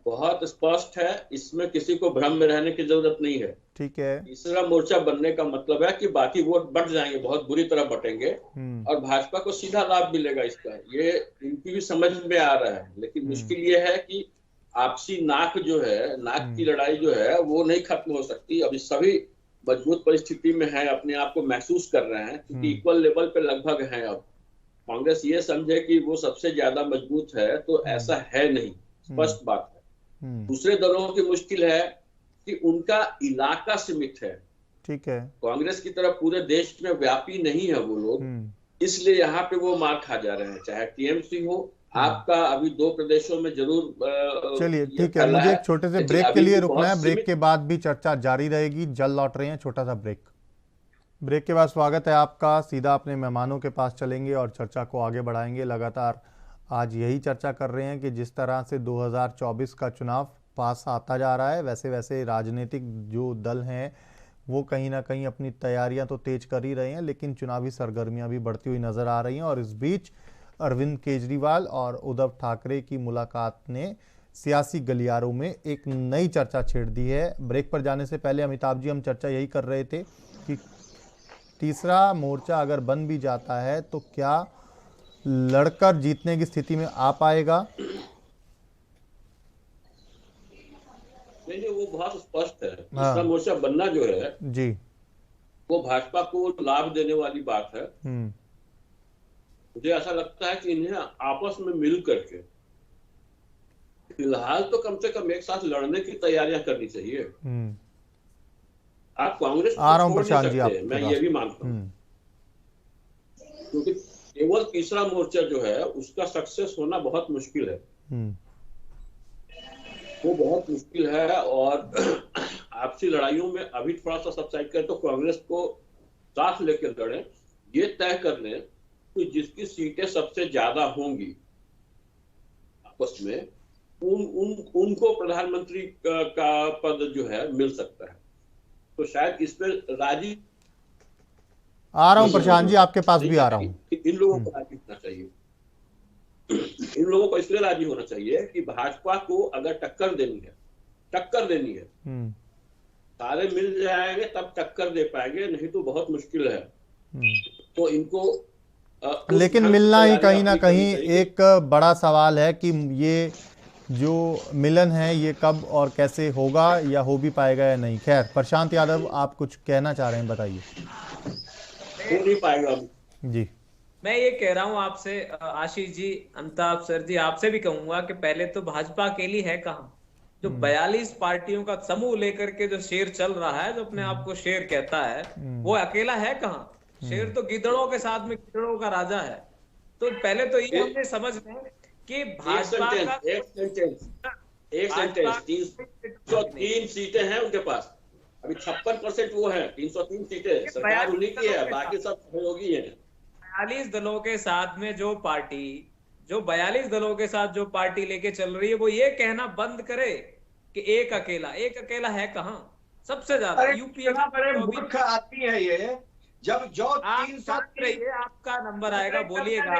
बहुत स्पष्ट है, इसमें किसी को भ्रम में रहने की जरूरत नहीं है। ठीक है। तीसरा मोर्चा बनने का मतलब है कि बाकी वोट बट जाएंगे, बहुत बुरी तरह बटेंगे, और भाजपा को सीधा लाभ मिलेगा इसका। ये इनकी भी समझ में आ रहा है, लेकिन मुश्किल ये है कि आपसी नाक जो है, नाक की लड़ाई जो है वो नहीं खत्म हो सकती। अभी सभी मजबूत परिस्थिति में है, अपने आप को महसूस कर रहे हैं, क्योंकि इक्वल लेवल पे लगभग हैं। अब कांग्रेस ये समझे कि वो सबसे ज्यादा मजबूत है तो ऐसा है नहीं, स्पष्ट बात है। दूसरे दलों की मुश्किल है कि उनका इलाका सीमित है। ठीक है। कांग्रेस की तरफ पूरे देश में व्यापी नहीं है वो लोग, इसलिए यहाँ पे वो मार खा जा रहे हैं। चाहे टीएमसी हो, आपका अभी 2 प्रदेशों में जरूर। चलिए ठीक है, मुझे एक छोटे से ब्रेक के लिए रुकना है, ब्रेक के बाद भी चर्चा जारी रहेगी। जल्द लौट रहे हैं, छोटा सा ब्रेक। ब्रेक के बाद स्वागत है आपका। सीधा अपने मेहमानों के पास चलेंगे और चर्चा को आगे बढ़ाएंगे। लगातार आज यही चर्चा कर रहे हैं कि जिस तरह से 2024 का चुनाव पास आता जा रहा है, वैसे वैसे राजनीतिक जो दल हैं वो कहीं ना कहीं अपनी तैयारियां तो तेज कर ही रहे हैं, लेकिन चुनावी सरगर्मियां भी बढ़ती हुई नजर आ रही हैं। और इस बीच अरविंद केजरीवाल और उद्धव ठाकरे की मुलाकात ने सियासी गलियारों में एक नई चर्चा छेड़ दी है। ब्रेक पर जाने से पहले अमिताभ जी, हम चर्चा यही कर रहे थे कि तीसरा मोर्चा अगर बन भी जाता है तो क्या लड़कर जीतने की स्थिति में आ पाएगा? नहीं, वो बहुत स्पष्ट है। तीसरा मोर्चा बनना जो है जी, वो भाजपा को लाभ देने वाली बात है। मुझे ऐसा लगता है कि इन्हें आपस में मिल करके फिलहाल तो कम से कम एक साथ लड़ने की तैयारियां करनी चाहिए। आप कांग्रेस आ रहा हूं प्रशांत जी, आप मैं ये भी मानता हूं, क्योंकि केवल तीसरा मोर्चा जो है उसका सक्सेस होना बहुत मुश्किल है। वो बहुत मुश्किल है, और आपसी लड़ाइयों में अभी थोड़ा सा सब साइड करें तो कांग्रेस को साथ लेकर लड़े, ये तय कर लें कि जिसकी सीटें सबसे ज्यादा होंगी आपस में उनको प्रधानमंत्री का पद जो है मिल सकता है। तो शायद इस पर राजी। आ रहा हूं प्रशांत जी, आपके पास भी आ रहा हूं। इन लोगों को राजी होना चाहिए, इन लोगों को इसलिए राजी होना चाहिए कि भाजपा को अगर टक्कर देनी है सारे मिल जाएंगे तब टक्कर दे पाएंगे, नहीं तो बहुत मुश्किल है। तो इनको लेकिन मिलना ही कहीं ना कहीं एक बड़ा सवाल है कि ये जो मिलन है ये कब और कैसे होगा, या हो भी पाएगा या नहीं। खैर, प्रशांत यादव आप कुछ कहना चाह रहे हैं, बताइए। हो नहीं पाएगा जी। मैं ये कह रहा हूं आपसे, आशीष जी, अमिताभ सर जी, आपसे भी कहूंगा कि पहले तो भाजपा अकेली है कहाँ? जो 42 पार्टियों का समूह लेकर के जो शेर चल रहा है, जो अपने आप को शेर कहता है, वो अकेला है कहाँ? शेर तो गिद्धड़ों के साथ में गिद्धड़ों का राजा है। तो पहले तो ये हमने समझ लें कि भाजपा का एक सेंटेंस, 303 सीटें हैं उनके पास, अभी 56% वो है, 303 सीटें सरकार उन्हीं की है, बाकी सब सहयोगी है। 42 दलों के साथ में जो 42 दलों के साथ जो पार्टी लेके चल रही है, वो ये कहना बंद करे कि एक अकेला है कहाँ? सबसे ज्यादा यूपीए मूर्ख आदमी है ये। जब जो 300 आपका नंबर आएगा, बोलिएगा।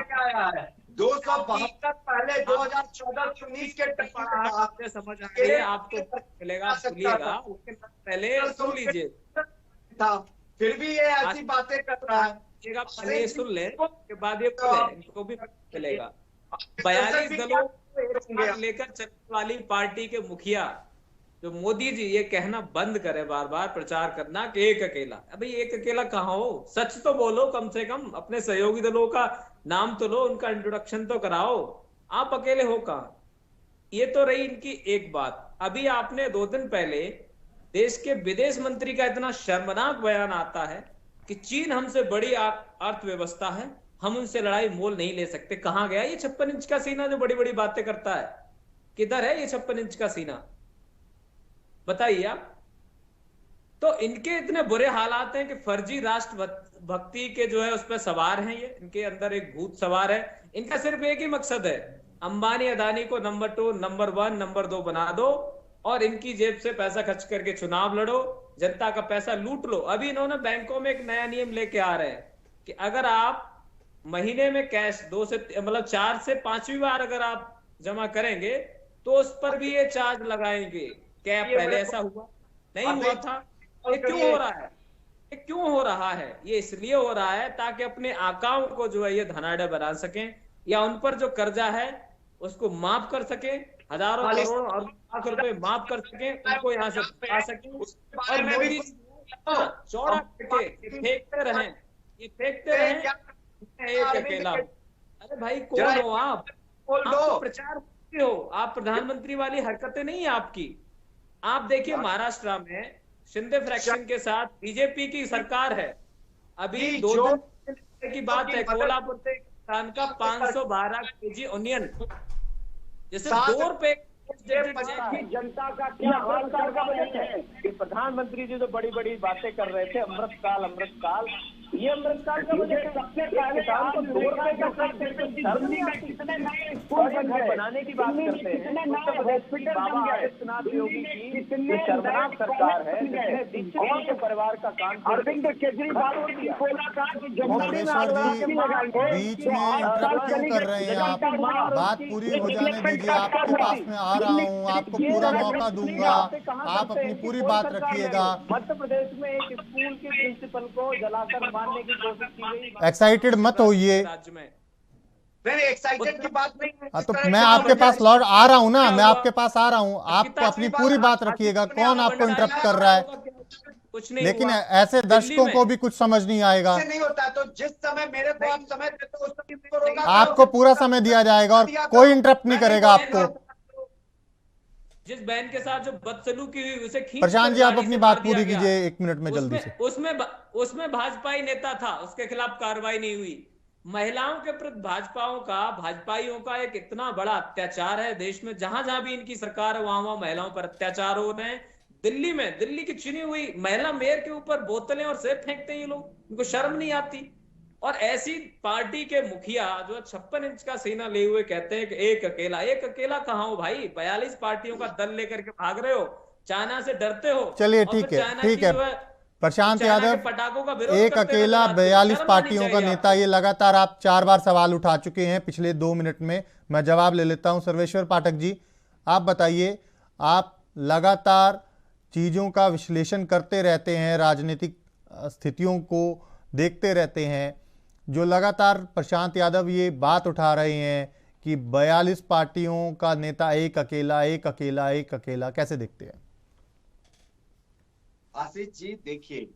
272 पहले 2014-19 के आपसे समझ आ रही है, आपको मिलेगा, सुनिएगा, उसके पहले सुन लीजिए था, फिर भी ये ऐसी बातें कर रहा है। पहले ये सुन ले, उसके बाद ये बोले, इनको भी मिलेगा। 42 दलों को एक साथ लेकर चलने वाली पार्टी के मुखिया जो मोदी जी ये कहना बंद करे, बार बार प्रचार करना कि एक अकेला। अभी एक अकेला कहाँ हो? सच तो बोलो, कम से कम अपने सहयोगी दलों का नाम तो लो, उनका इंट्रोडक्शन तो कराओ। आप अकेले हो कहाँ? ये तो रही इनकी एक बात। अभी आपने 2 दिन पहले देश के विदेश मंत्री का इतना शर्मनाक बयान आता है कि चीन हमसे बड़ी अर्थव्यवस्था है, हम उनसे लड़ाई मोल नहीं ले सकते। कहां गया ये 56 इंच का सीना जो बड़ी बड़ी बातें करता है? किधर है ये 56 इंच का सीना? बताइए आप। तो इनके इतने बुरे हालात हैं कि फर्जी राष्ट्र भक्ति के जो है उस पर सवार हैं ये, इनके अंदर एक भूत सवार है। इनका सिर्फ एक ही मकसद है, अंबानी अदानी को नंबर 2, नंबर 1, नंबर 2 बना दो और इनकी जेब से पैसा खर्च करके चुनाव लड़ो, जनता का पैसा लूट लो। अभी इन्होंने बैंकों में एक नया नियम लेके आ रहे हैं कि अगर आप महीने में कैश 4 से 5वीं बार अगर आप जमा करेंगे तो उस पर भी ये चार्ज लगाएंगे। क्या पहले ऐसा हुआ? नहीं हुआ था। ये क्यों हो रहा है? ये क्यों हो रहा है? ये इसलिए हो रहा है ताकि अपने आकाओं को जो है ये धनाढ़ बना सकें, या उन पर जो कर्जा है उसको माफ कर सकें, हजारों करोड़ और लाख रुपए माफ कर सकें, उनको यहाँ से बचा सकें। और मोदी चौड़ा करके फेंकते रहें, ये फेंकते रहें एक अकेला। अरे भाई कौन हो आप? आप प्रचार हो, आप प्रधानमंत्री वाली हरकतें नहीं है आपकी। आप देखिए महाराष्ट्र में शिंदे फ्रैक्शन के साथ बीजेपी की सरकार है। अभी 2 दिन की बात है, कोल्हापुर से किसान का 512 केजी ऑनियन जैसे 2 रुपए जनता का क्या हाल है कि प्रधानमंत्री जी तो बड़ी बड़ी बातें कर रहे थे, अमृतकाल ये अमृतकाल का मुझे सबसे पहले किसान को 2 रुपए का कितने नए स्कूल बनाने की बात करते हैं, बाबा आदित्यनाथ योगी की जो शर्मनाक सरकार है जिसने दीक्षित के परिवार का काम अरविंद केजरीवाल बोला था कि बीच में इंटरप्ट क्यों कर रहे हैं आप? बात पूरी हो जाने दीजिए, आपके पास में आ रहा हूँ, आपको पूरा मौका दूंगा, आप अपनी पूरी बात रखिएगा। मध्य प्रदेश में एक स्कूल के प्रिंसिपल को जलाकर मारने की कोशिश की गई। एक्साइटेड मत होइए, एक्साइटेड की बात नहीं है। तो मैं आपके पास लौट आ रहा हूँ ना, मैं आपके पास आ रहा हूँ, आप अपनी पूरी बात रखिएगा। कौन आपको इंटरप्ट कर रहा है? कुछ नहीं, लेकिन ऐसे दर्शकों को भी कुछ समझ नहीं आएगा। नहीं होता तो जिस समय मेरे को आप समय देते हो उस समय आपको पूरा समय दिया जाएगा और कोई इंटरप्ट नहीं करेगा आपको। जिस बहन के साथ जो बदसलूकी हुई उसे खींच प्रशांत जी आप अपनी बात पूरी कीजिए 1 मिनट में जल्दी से। उसमें भाजपाई नेता था, उसके खिलाफ कार्रवाई नहीं हुई। महिलाओं के प्रति भाजपाइयों का एक इतना बड़ा अत्याचार है देश में, जहां जहां भी इनकी सरकार है वहां महिलाओं पर अत्याचार हो रहे हैं। दिल्ली में दिल्ली की चुनी हुई महिला मेयर के ऊपर बोतलें और सेब फेंकते हैं ये लोग, इनको शर्म नहीं आती। और ऐसी पार्टी के मुखिया जो 56 इंच का सीना लिए हुए कहते हैं कि एक अकेला कहाँ हो भाई? 42 पार्टियों का दल लेकर के भाग रहे हो, चाइना से डरते हो। चलिए ठीक है प्रशांत यादव एक अकेला 42 पार्टियों का नेता, ये लगातार आप 4 बार सवाल उठा चुके हैं पिछले 2 मिनट में। मैं जवाब ले लेता हूं। सर्वेश्वर पाठक जी आप बताइए, आप लगातार चीजों का विश्लेषण करते रहते हैं, राजनीतिक स्थितियों को देखते रहते हैं, जो लगातार प्रशांत यादव ये बात उठा रहे हैं कि 42 पार्टियों का नेता एक अकेला, कैसे देखते हैं? आशीष जी देखिए,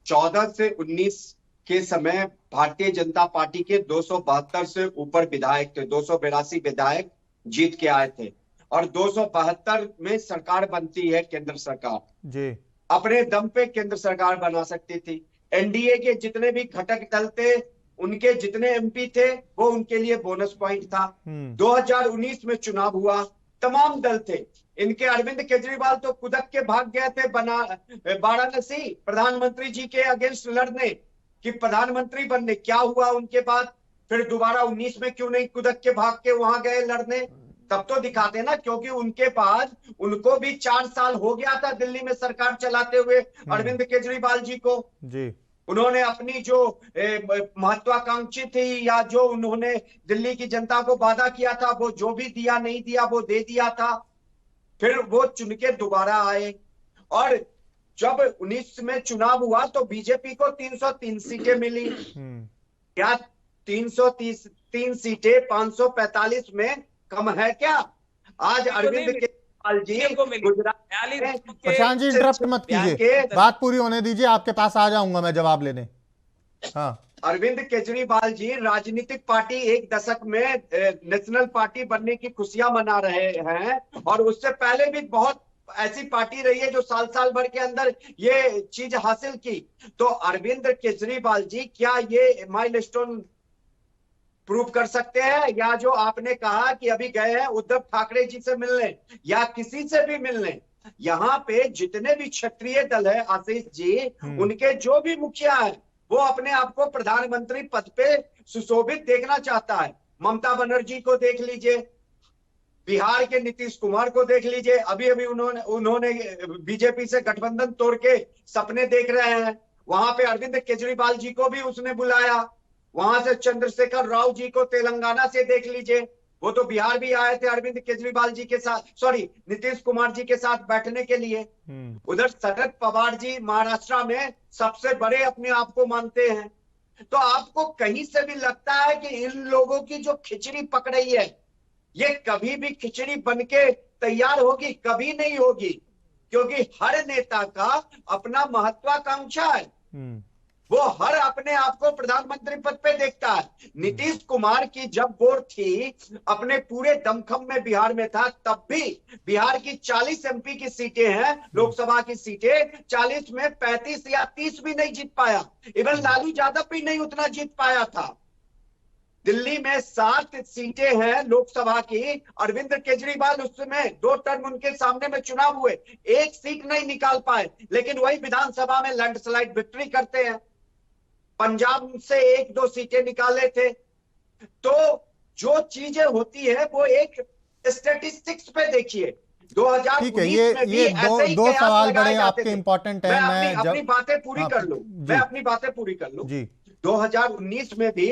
14 से 19 के समय भारतीय जनता पार्टी के 272 से ऊपर विधायक थे, 282 विधायक जीत के आए थे और 272 में सरकार बनती है केंद्र सरकार जी। अपने दम पे केंद्र सरकार बना सकती थी। एनडीए के जितने भी घटक दल थे, उनके जितने एमपी थे, वो उनके लिए बोनस पॉइंट था। 2019 में चुनाव हुआ, तमाम दल थे। इनके अरविंद केजरीवाल तो कुदक के भाग गए थे वाराणसी प्रधानमंत्री जी के अगेंस्ट लड़ने कि प्रधानमंत्री बनने। क्या हुआ उनके बाद? फिर दोबारा 19 में क्यों नहीं कुदक के भाग के वहां गए लड़ने? तब तो दिखाते ना, क्योंकि उनके बाद उनको भी 4 साल हो गया था दिल्ली में सरकार चलाते हुए अरविंद केजरीवाल जी को जी। उन्होंने अपनी जो महत्वाकांक्षी थी या जो उन्होंने दिल्ली की जनता को वादा किया था, वो जो भी दिया नहीं दिया वो दे दिया था। फिर वो चुन के दोबारा आए और जब 19 में चुनाव हुआ तो बीजेपी को 303 सीटें मिली। क्या 303 सीटें 545 में कम है क्या? आज अरविंद केजरीवाल जी गुजरात प्रशांत जी इंटरप्ट मत कीजिए, बात पूरी होने दीजिए, आपके पास आ जाऊंगा मैं जवाब लेने। हाँ, अरविंद केजरीवाल जी राजनीतिक पार्टी एक दशक में नेशनल पार्टी बनने की खुशियां मना रहे हैं और उससे पहले भी बहुत ऐसी पार्टी रही है जो साल भर के अंदर ये चीज हासिल की। तो अरविंद केजरीवाल जी क्या ये माइलस्टोन प्रूव कर सकते हैं? या जो आपने कहा कि अभी गए हैं उद्धव ठाकरे जी से मिलने या किसी से भी मिलने, यहाँ पे जितने भी क्षत्रिय दल है आशीष जी, उनके जो भी मुखिया है वो अपने आप को प्रधानमंत्री पद पे सुशोभित देखना चाहता है। ममता बनर्जी को देख लीजिए, बिहार के नीतीश कुमार को देख लीजिए, अभी उन्होंने बीजेपी से गठबंधन तोड़ के सपने देख रहे हैं। वहां पे अरविंद केजरीवाल जी को भी उसने बुलाया, वहां से चंद्रशेखर राव जी को तेलंगाना से देख लीजिए, वो तो बिहार भी आए थे अरविंद केजरीवाल जी के साथ, सॉरी नीतीश कुमार जी के साथ बैठने के लिए। उधर शरद पवार जी महाराष्ट्र में सबसे बड़े अपने आप को मानते हैं। तो आपको कहीं से भी लगता है कि इन लोगों की जो खिचड़ी पक रही है ये कभी भी खिचड़ी बनके तैयार होगी? कभी नहीं होगी, क्योंकि हर नेता का अपना महत्वाकांक्षा है। वो हर अपने आप को प्रधानमंत्री पद पे देखता है। नीतीश कुमार की जब वोट थी अपने पूरे दमखम में बिहार में था, तब भी बिहार की 40 एमपी की सीटें हैं, लोकसभा की सीटें, 40 में 35 या 30 भी नहीं जीत पाया। इवन लालू यादव भी नहीं उतना जीत पाया था। दिल्ली में 7 सीटें हैं लोकसभा की, अरविंद केजरीवाल उस समय 2 टर्म उनके सामने में चुनाव हुए, 1 सीट नहीं निकाल पाए, लेकिन वही विधानसभा में लैंडस्लाइड विक्ट्री करते हैं। पंजाब से 1-2 सीटें निकाले थे। तो जो चीजें होती है वो एक स्टैटिस्टिक्स पे देखिए। 2019 में भी ऐसे ही दो सवाल बड़े जाते आपके थे। इंपॉर्टेंट हैं। मैं अपनी बातें पूरी कर लूं, मैं अपनी बातें पूरी कर लूं। 2019 में भी,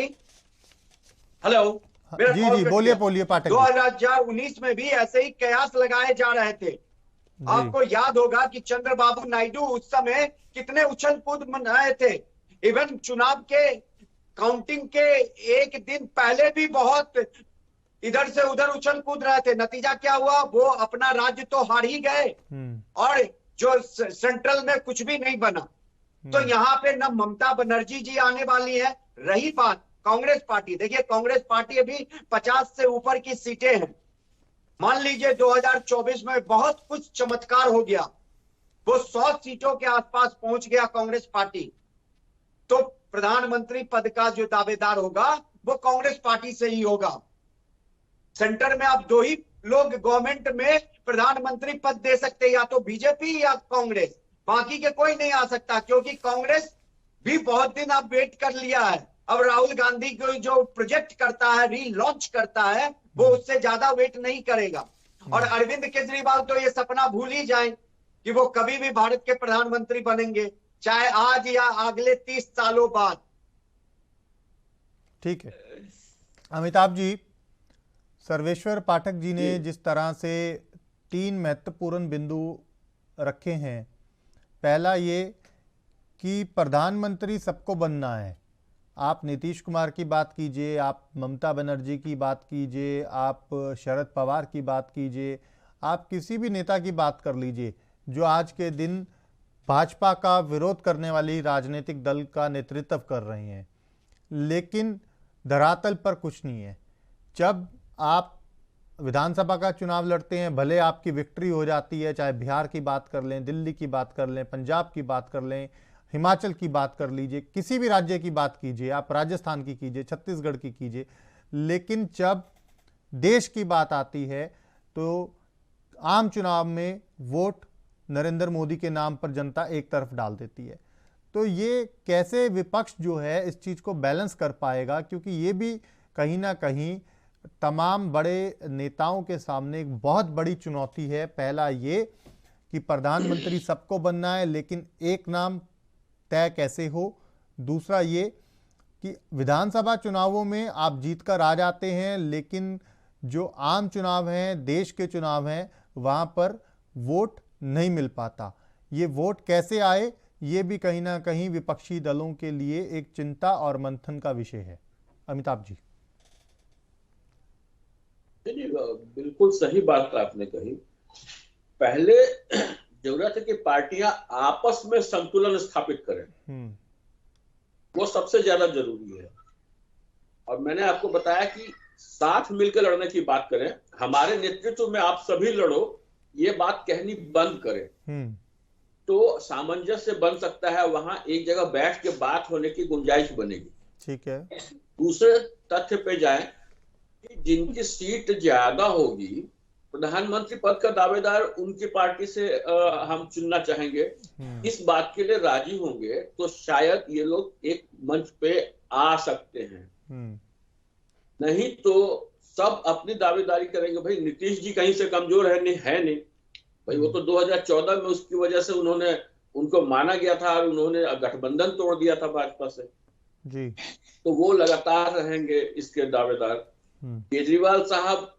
हेलो जी बोलिए पाठक। 2019 में भी ऐसे ही कयास लगाए जा रहे थे। आपको याद होगा कि चंद्रबाबू नायडू उस समय कितने उछल कूद मनाए थे। इवन चुनाव के काउंटिंग के एक दिन पहले भी बहुत इधर से उधर उछल कूद रहे थे। नतीजा क्या हुआ? वो अपना राज्य तो हार ही गए और जो सेंट्रल में कुछ भी नहीं बना। तो यहाँ पे न ममता बनर्जी जी आने वाली है। रही बात कांग्रेस पार्टी, देखिए कांग्रेस पार्टी अभी 50 से ऊपर की सीटें हैं। मान लीजिए 2024 में बहुत कुछ चमत्कार हो गया, वो 100 सीटों के आसपास पहुंच गया कांग्रेस पार्टी, तो प्रधानमंत्री पद का जो दावेदार होगा वो कांग्रेस पार्टी से ही होगा। सेंटर में आप 2 ही लोग गवर्नमेंट में प्रधानमंत्री पद दे सकते हैं, या तो बीजेपी या कांग्रेस, बाकी के कोई नहीं आ सकता, क्योंकि कांग्रेस भी बहुत दिन अब वेट कर लिया है। अब राहुल गांधी को जो प्रोजेक्ट करता है, रीलॉन्च करता है, वो उससे ज्यादा वेट नहीं करेगा। और अरविंद केजरीवाल तो ये सपना भूल ही जाए कि वो कभी भी भारत के प्रधानमंत्री बनेंगे, चाहे आज या अगले 30 सालों बाद। ठीक है अमिताभ जी, सर्वेश्वर पाठक जी ने जिस तरह से 3 महत्वपूर्ण बिंदु रखे हैं, पहला ये कि प्रधानमंत्री सबको बनना है। आप नीतीश कुमार की बात कीजिए, आप ममता बनर्जी की बात कीजिए, आप शरद पवार की बात कीजिए, आप किसी भी नेता की बात कर लीजिए जो आज के दिन भाजपा का विरोध करने वाली राजनीतिक दल का नेतृत्व कर रही हैं, लेकिन धरातल पर कुछ नहीं है। जब आप विधानसभा का चुनाव लड़ते हैं, भले आपकी विक्ट्री हो जाती है, चाहे बिहार की बात कर लें, दिल्ली की बात कर लें, पंजाब की बात कर लें, हिमाचल की बात कर लीजिए, किसी भी राज्य की बात कीजिए, आप राजस्थान की कीजिए, छत्तीसगढ़ की कीजिए, लेकिन जब देश की बात आती है तो आम चुनाव में वोट नरेंद्र मोदी के नाम पर जनता एक तरफ डाल देती है। तो ये कैसे विपक्ष जो है इस चीज को बैलेंस कर पाएगा, क्योंकि ये भी कहीं ना कहीं तमाम बड़े नेताओं के सामने एक बहुत बड़ी चुनौती है। पहला ये कि प्रधानमंत्री सबको बनना है, लेकिन एक नाम तय कैसे हो। दूसरा ये कि विधानसभा चुनावों में आप जीत कर आ जाते हैं, लेकिन जो आम चुनाव हैं, देश के चुनाव हैं, वहां पर वोट नहीं मिल पाता। ये वोट कैसे आए, ये भी कहीं ना कहीं विपक्षी दलों के लिए एक चिंता और मंथन का विषय है। अमिताभ जी। बिल्कुल सही बात आपने कही। पहले जरूरत है कि पार्टियां आपस में संतुलन स्थापित करें, वो सबसे ज्यादा जरूरी है। और मैंने आपको बताया कि साथ मिलकर लड़ने की बात करें, हमारे नेतृत्व में आप सभी लड़ो, ये बात कहनी बंद करें, तो सामंजस्य बन सकता है, वहां एक जगह बैठ के बात होने की गुंजाइश बनेगी। ठीक है। दूसरे तथ्य पे जाएं कि जिनकी सीट ज्यादा होगी, प्रधानमंत्री पद का दावेदार उनकी पार्टी से हम चुनना चाहेंगे, इस बात के लिए राजी होंगे, तो शायद ये लोग एक मंच पे आ सकते हैं। नहीं तो सब अपनी दावेदारी करेंगे। भाई नीतीश जी कहीं से कमजोर है नहीं भाई, वो तो 2014 में उसकी वजह से उनको माना गया था और उन्होंने गठबंधन तोड़ दिया था भाजपा से जी। तो वो लगातार रहेंगे इसके दावेदार। केजरीवाल साहब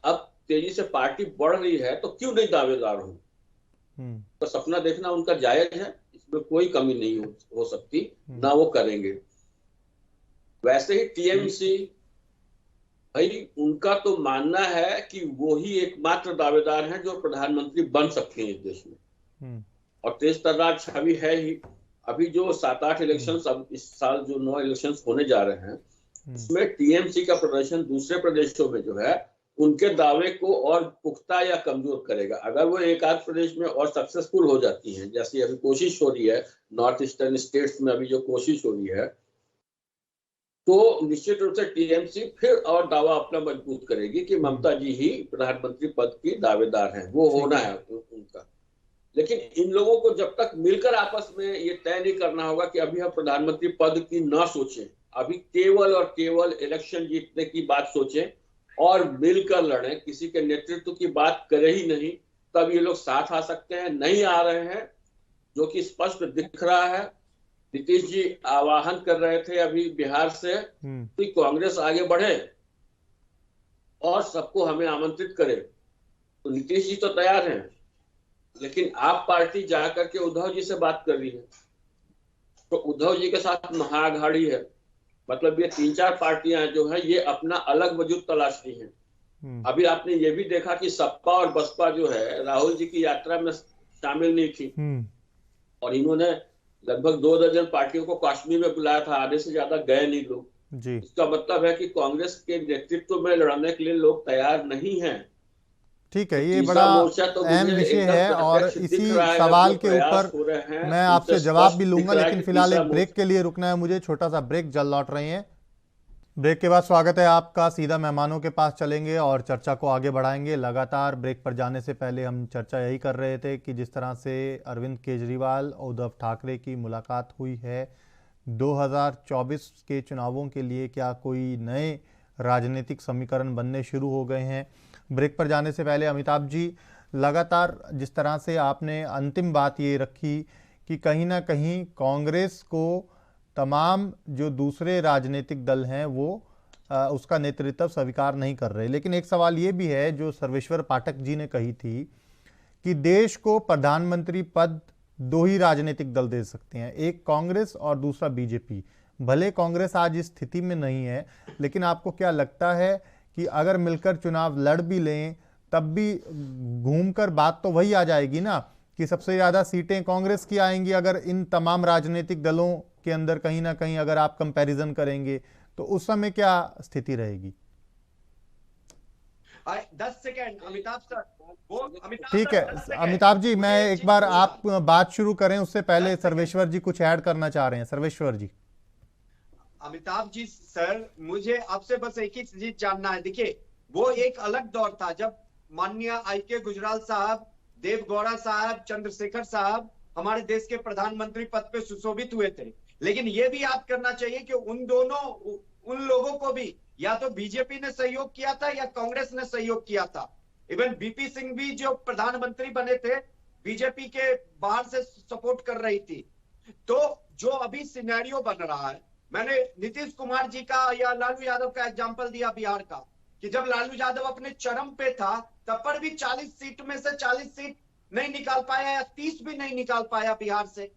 अब तेजी से पार्टी बढ़ रही है, तो क्यों नहीं दावेदार हो? तो सपना देखना उनका जायज है, इसमें कोई कमी नहीं हो सकती, ना वो करेंगे। वैसे ही टीएमसी, भाई उनका तो मानना है कि वो ही एकमात्र दावेदार हैं जो प्रधानमंत्री बन सकते हैं इस देश में, और तेज तर्रार छवि है ही। अभी जो 7-8 इलेक्शंस, अब इस साल जो 9 इलेक्शंस होने जा रहे हैं, उसमें टीएमसी का प्रदर्शन दूसरे प्रदेशों में जो है उनके दावे को और पुख्ता या कमजोर करेगा। अगर वो एक आध प्रदेश में और सक्सेसफुल हो जाती हैं, जैसी अभी कोशिश हो रही है नॉर्थ ईस्टर्न स्टेट्स में, अभी जो कोशिश हो रही है, तो निश्चित रूप से टीएमसी फिर और दावा अपना मजबूत करेगी कि ममता जी ही प्रधानमंत्री पद की दावेदार हैं, वो होना है उनका। लेकिन इन लोगों को जब तक मिलकर आपस में ये तय नहीं करना होगा कि अभी हम प्रधानमंत्री पद की ना सोचें, अभी केवल और केवल इलेक्शन जीतने की बात सोचें और मिलकर लड़ें, किसी के नेतृत्व की बात करें ही नहीं, तब ये लोग साथ आ सकते हैं। नहीं आ रहे हैं, जो कि स्पष्ट दिख रहा है। नीतीश जी आह्वान कर रहे थे अभी बिहार से कि कांग्रेस आगे बढ़े और सबको हमें आमंत्रित करे, तो नीतीश जी तो तैयार हैं, लेकिन आप पार्टी जाकर के उद्धव जी से बात कर रही है, तो उद्धव जी के साथ महाअघाड़ी है। मतलब ये 3-4 पार्टियां जो हैं ये अपना अलग वजूद तलाश रही हैं। अभी आपने ये भी देखा कि सपा और बसपा जो है राहुल जी की यात्रा में शामिल नहीं थी, और इन्होंने लगभग 2 दर्जन पार्टियों को कश्मीर में बुलाया था, आधे से ज्यादा गए नहीं लोग जी। इसका मतलब है कि कांग्रेस के नेतृत्व में लड़ने के लिए लोग तैयार नहीं हैं। ठीक है, ये बड़ा अहम विषय है और इसी सवाल के ऊपर मैं आपसे जवाब भी लूंगा, लेकिन फिलहाल एक ब्रेक के लिए रुकना है मुझे। छोटा सा ब्रेक, जल्द लौट रहे हैं। ब्रेक के बाद स्वागत है आपका। सीधा मेहमानों के पास चलेंगे और चर्चा को आगे बढ़ाएंगे। लगातार ब्रेक पर जाने से पहले हम चर्चा यही कर रहे थे कि जिस तरह से अरविंद केजरीवाल और उद्धव ठाकरे की मुलाकात हुई है, 2024 के चुनावों के लिए क्या कोई नए राजनीतिक समीकरण बनने शुरू हो गए हैं? ब्रेक पर जाने से पहले अमिताभ जी, लगातार जिस तरह से आपने अंतिम बात ये रखी कि कहीं ना कहीं कांग्रेस को तमाम जो दूसरे राजनीतिक दल हैं वो उसका नेतृत्व स्वीकार नहीं कर रहे, लेकिन एक सवाल ये भी है जो सर्वेश्वर पाठक जी ने कही थी कि देश को प्रधानमंत्री पद 2 ही राजनीतिक दल दे सकते हैं, एक कांग्रेस और दूसरा बीजेपी। भले कांग्रेस आज इस स्थिति में नहीं है, लेकिन आपको क्या लगता है कि अगर मिलकर चुनाव लड़ भी लें तब भी घूमकर बात तो वही आ जाएगी ना कि सबसे ज्यादा सीटें कांग्रेस की आएंगी? अगर इन तमाम राजनीतिक दलों के अंदर कहीं ना कहीं अगर आप कंपैरिजन करेंगे तो उस समय क्या स्थिति रहेगी? 10 सेकेंड अमिताभ सर, ठीक है अमिताभ जी, मैं एक बार आप बात शुरू करें उससे पहले सर्वेश्वर जी कुछ ऐड करना चाह रहे हैं। सर्वेश्वर जी। अमिताभ जी सर, मुझे आपसे बस एक ही चीज जानना है। देखिए, वो एक अलग दौर था जब माननीय IK गुजराल साहब, देव गौड़ा साहब, चंद्रशेखर साहब हमारे देश के प्रधानमंत्री पद पे सुशोभित हुए थे। लेकिन ये भी याद करना चाहिए कि उन लोगों को भी या तो बीजेपी ने सहयोग किया था या कांग्रेस ने सहयोग किया था। इवन BP सिंह भी जो प्रधानमंत्री बने थे, बीजेपी के बाहर से सपोर्ट कर रही थी। तो जो अभी सिनेरियो बन रहा है, मैंने नीतीश कुमार जी का या लालू यादव का एग्जांपल दिया बिहार का, कि जब लालू यादव अपने चरम पे था तब पर भी 40 सीट में से 40 सीट नहीं निकाल पाया या 30 भी नहीं निकाल पाया बिहार से।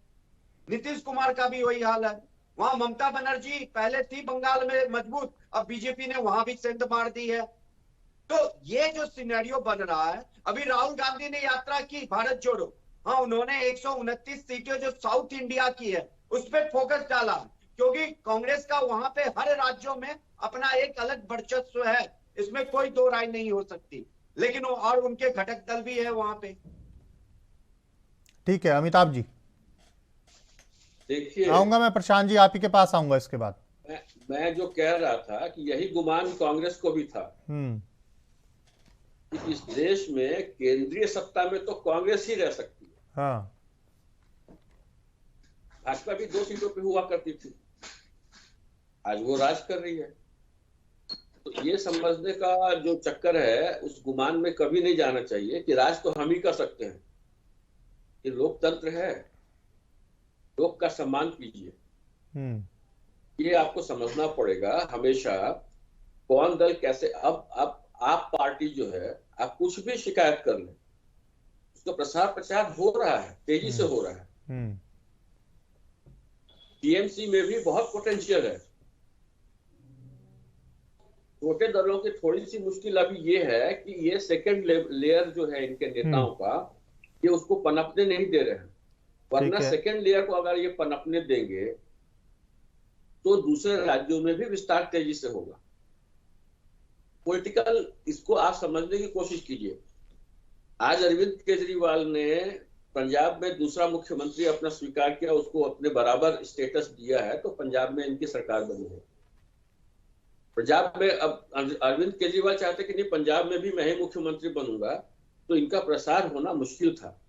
नीतीश कुमार का भी वही हाल है। वहां ममता बनर्जी पहले थी बंगाल में मजबूत, अब बीजेपी ने वहां भी सेंध मार दी है। तो ये जो सिनेरियो बन रहा है, अभी राहुल गांधी ने यात्रा की भारत जोड़ो, हाँ उन्होंने 129 सीटें जो साउथ इंडिया की है उस पर फोकस डाला, क्योंकि कांग्रेस का वहां पे हर राज्यों में अपना एक अलग वर्चस्व है, इसमें कोई दो राय नहीं हो सकती। लेकिन और उनके घटक दल भी है वहां पे। ठीक है अमिताभ जी, देखिए आऊंगा मैं प्रशांत जी, आप ही के पास आऊंगा इसके बाद। मैं जो कह रहा था कि यही गुमान कांग्रेस को भी था कि इस देश में केंद्रीय सत्ता में तो कांग्रेस ही रह सकती है। हाँ। भाजपा भी 2 सीटों पे हुआ करती थी, आज वो राज कर रही है। तो ये समझने का जो चक्कर है उस गुमान में कभी नहीं जाना चाहिए कि राज तो हम ही कर सकते हैं। ये लोकतंत्र है, लोक का सम्मान कीजिए। ये आपको समझना पड़ेगा हमेशा कौन दल कैसे। अब आप पार्टी जो है, आप कुछ भी शिकायत कर लें, उसका प्रसार प्रचार हो रहा है, तेजी से हो रहा है। टीएमसी में भी बहुत पोटेंशियल है। छोटे दलों की थोड़ी सी मुश्किल अभी ये है कि ये सेकंड लेयर जो है इनके नेताओं का, ये उसको पनपने नहीं दे रहे हैं। वरना सेकंड लेयर को अगर ये पनपने देंगे तो दूसरे राज्यों में भी विस्तार तेजी से होगा। पॉलिटिकल इसको आप समझने की कोशिश कीजिए। आज अरविंद केजरीवाल ने पंजाब में दूसरा मुख्यमंत्री अपना स्वीकार किया, उसको अपने बराबर स्टेटस दिया है, तो पंजाब में इनकी सरकार बनी है। पंजाब में अब अरविंद केजरीवाल चाहते कि नहीं पंजाब में भी मैं ही मुख्यमंत्री बनूंगा, तो इनका प्रसार होना मुश्किल था।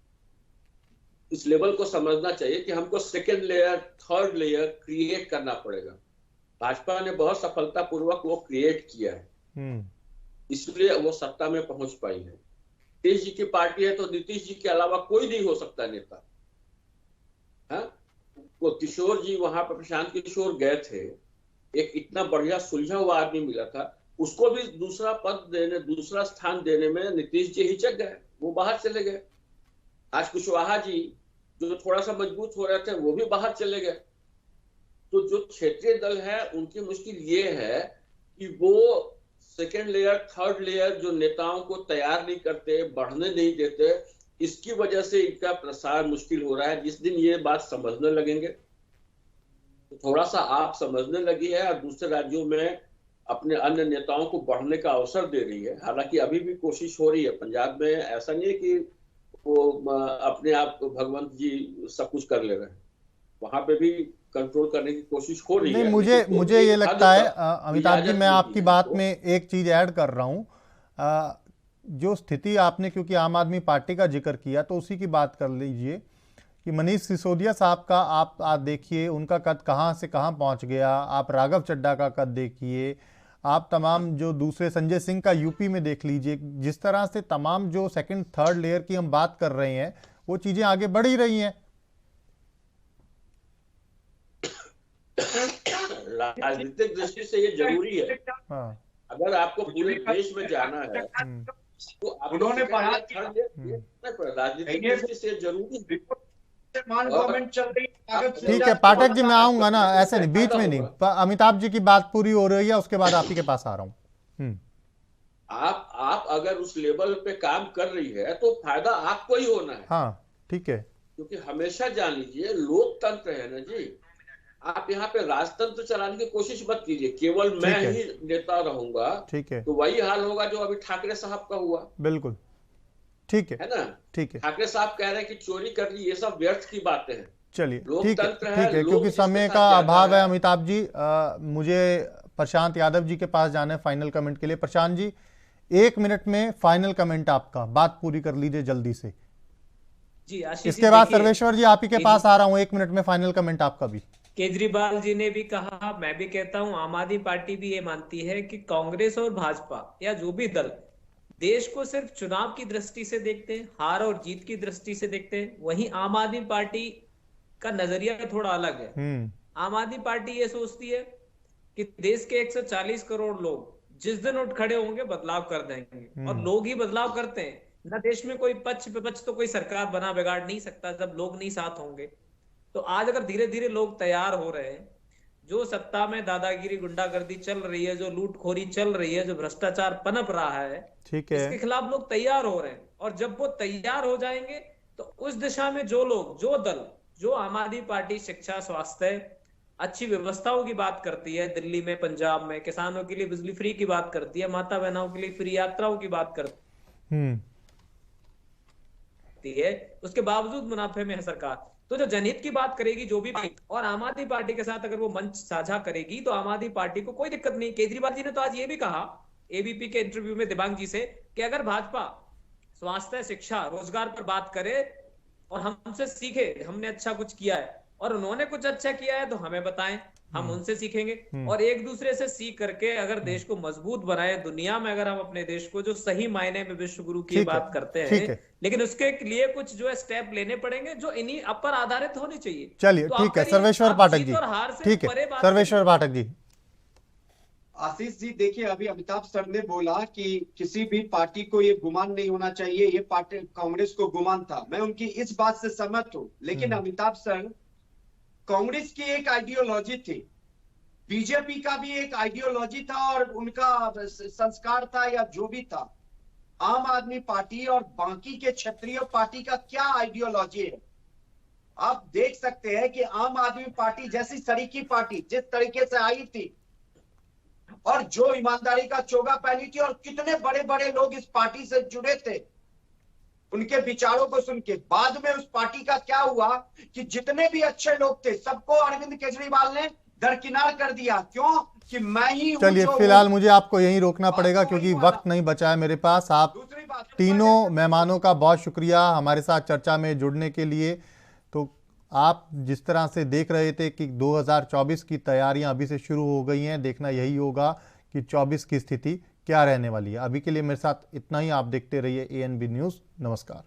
इस लेवल को समझना चाहिए कि हमको second layer, third layer create करना पड़ेगा। भाजपा ने बहुत सफलतापूर्वक वो क्रिएट किया है, इसलिए वो सत्ता में पहुंच पाई है। नीतीश जी की पार्टी है तो नीतीश जी के अलावा कोई नहीं हो सकता नेता। वो किशोर जी वहां पर, प्रशांत किशोर गए थे, एक इतना बढ़िया सुलझा हुआ आदमी मिला था, उसको भी दूसरा पद देने, दूसरा स्थान देने में नीतीश जी हिचक गए, वो बाहर चले गए। आज कुशवाहा जी जो थोड़ा सा मजबूत हो रहे थे वो भी बाहर चले गए। तो जो क्षेत्रीय दल है उनकी मुश्किल ये है कि वो सेकेंड लेयर, थर्ड लेयर जो नेताओं को तैयार नहीं करते, बढ़ने नहीं देते, इसकी वजह से इनका प्रसार मुश्किल हो रहा है। जिस दिन ये बात समझने लगेंगे, तो थोड़ा सा आप समझने लगी है और दूसरे राज्यों में अपने अन्य नेताओं को बढ़ने का अवसर दे रही है। हालांकि अभी भी कोशिश हो रही है। पंजाब में ऐसा नहीं है कि वो अपने आप भगवंत जी सब कुछ कर ले रहे हैं, वहां पे भी कंट्रोल करने की कोशिश हो रही है। नहीं, मुझे ये लगता है अमिताभ जी, मैं आपकी बात में एक चीज ऐड कर रहा हूं। जो स्थिति आपने, क्योंकि आम आदमी पार्टी का जिक्र किया, तो उसी की बात कर लीजिए कि मनीष सिसोदिया साहब का आप देखिए, उनका कद कहां से कहां पहुंच गया। आप राघव चड्ढा का कद देखिए, आप तमाम जो दूसरे, संजय सिंह का यूपी में देख लीजिए। जिस तरह से तमाम जो सेकंड थर्ड लेयर की हम बात कर रहे हैं, वो चीजें आगे बढ़ ही रही हैं। राजनीतिक दृष्टि से ये जरूरी है। अगर आपको पूरे देश में जाना है तो उन्होंने राजनीतिक दृष्टि से जरूरी है। ठीक है पाठक जी, मैं आऊंगा ना, ऐसे नहीं, बीच में नहीं। अमिताभ जी की बात पूरी हो रही है, उसके बाद आप ही के पास आ रहा हूं। आप अगर उस लेवल पे काम कर रही है तो फायदा आपको ही होना है। हाँ ठीक है, क्योंकि हमेशा जान लीजिए लोकतंत्र है ना जी, आप यहाँ पे राजतंत्र चलाने की कोशिश मत कीजिए, केवल मैं ही नेता रहूंगा। ठीक है, तो वही हाल होगा जो अभी ठाकरे साहब का हुआ। बिल्कुल ठीक है ना, ठीक है। ठाकरे साहब कह रहे हैं कि चोरी कर ली, ये सब व्यर्थ की बातें हैं। चलिए ठीक है, क्योंकि समय का अभाव है अमिताभ जी, मुझे प्रशांत यादव जी के पास जाना है फाइनल कमेंट के लिए। प्रशांत जी, 1 मिनट में फाइनल कमेंट आपका, बात पूरी कर लीजिए जल्दी से। जी आशीष, इसके बाद सर्वेश्वर जी आप ही के पास आ रहा हूं, 1 मिनट में फाइनल कमेंट आपका भी। केजरीवाल जी ने भी कहा, मैं भी कहता हूं, आम आदमी पार्टी भी ये मानती है कि कांग्रेस और भाजपा या जो भी दल देश को सिर्फ चुनाव की दृष्टि से देखते हैं, हार और जीत की दृष्टि से देखते हैं, वहीं आम आदमी पार्टी का नजरिया थोड़ा अलग है। आम आदमी पार्टी ये सोचती है कि देश के 140 करोड़ लोग जिस दिन उठ खड़े होंगे बदलाव कर देंगे, और लोग ही बदलाव करते हैं ना। देश में कोई पक्ष विपक्ष तो कोई सरकार बना बिगाड़ नहीं सकता जब लोग नहीं साथ होंगे। तो आज अगर धीरे धीरे लोग तैयार हो रहे हैं, जो सत्ता में दादागिरी गुंडागर्दी चल रही है, जो लूटखोरी चल रही है, जो भ्रष्टाचार पनप रहा है, ठीक है, इसके खिलाफ लोग तैयार हो रहे हैं। और जब वो तैयार हो जाएंगे तो उस दिशा में जो लोग, जो दल, जो आम आदमी पार्टी शिक्षा, स्वास्थ्य, अच्छी व्यवस्थाओं की बात करती है, दिल्ली में, पंजाब में किसानों के लिए बिजली फ्री की बात करती है, माता बहनों के लिए फ्री यात्राओं की बात करती है, उसके बावजूद मुनाफे में है सरकार, तो जो जनहित की बात करेगी, जो भी, और आम आदमी पार्टी के साथ अगर वो मंच साझा करेगी तो आम आदमी पार्टी को कोई दिक्कत नहीं। केजरीवाल जी ने तो आज ये भी कहा एबीपी के इंटरव्यू में दिबांग जी से कि अगर भाजपा स्वास्थ्य, शिक्षा, रोजगार पर बात करे और हमसे सीखे, हमने अच्छा कुछ किया है और उन्होंने कुछ अच्छा किया है तो हमें बताएं, हम उनसे सीखेंगे, और एक दूसरे से सीख करके अगर देश को मजबूत बनाए। दुनिया में अगर हम अपने देश को जो सही मायने में विश्व गुरु की बात करते हैं, लेकिन उसके लिए कुछ जो है स्टेप लेने पड़ेंगे जो इन्हीं पर आधारित होनी चाहिए। चलिए ठीक है सर्वेश्वर पाठक जी, ठीक है सर्वेश्वर पाठक जी। आशीष जी देखिए, अभी अमिताभ सर ने बोला कि किसी भी पार्टी को ये गुमान नहीं होना चाहिए, ये पार्टी कांग्रेस को गुमान था। मैं उनकी इस बात से सहमत हूं, लेकिन अमिताभ सर, कांग्रेस की एक आइडियोलॉजी थी, बीजेपी का भी एक आइडियोलॉजी था और उनका संस्कार था या जो भी था। आम आदमी पार्टी और बाकी के क्षेत्रीय पार्टी का क्या आइडियोलॉजी है? आप देख सकते हैं कि आम आदमी पार्टी जैसी सरीकी पार्टी जिस तरीके से आई थी और जो ईमानदारी का चोगा पहनी थी, और कितने बड़े बड़े लोग इस पार्टी से जुड़े थे, उनके विचारों को सुन के, बाद में उस पार्टी का क्या हुआ कि जितने भी अच्छे लोग थे सबको अरविंद केजरीवाल ने दरकिनार कर दिया। क्यों? कि मैं ही। चलिए फिलहाल मुझे आपको यहीं रोकना पड़ेगा क्योंकि वक्त नहीं बचा है मेरे पास। आप तीनों मेहमानों का बहुत शुक्रिया हमारे साथ चर्चा में जुड़ने के लिए। तो आप जिस तरह से देख रहे थे कि 2024 की तैयारियां अभी से शुरू हो गई हैं, देखना यही होगा कि 24 की स्थिति क्या रहने वाली है। अभी के लिए मेरे साथ इतना ही। आप देखते रहिए ANB न्यूज़। नमस्कार।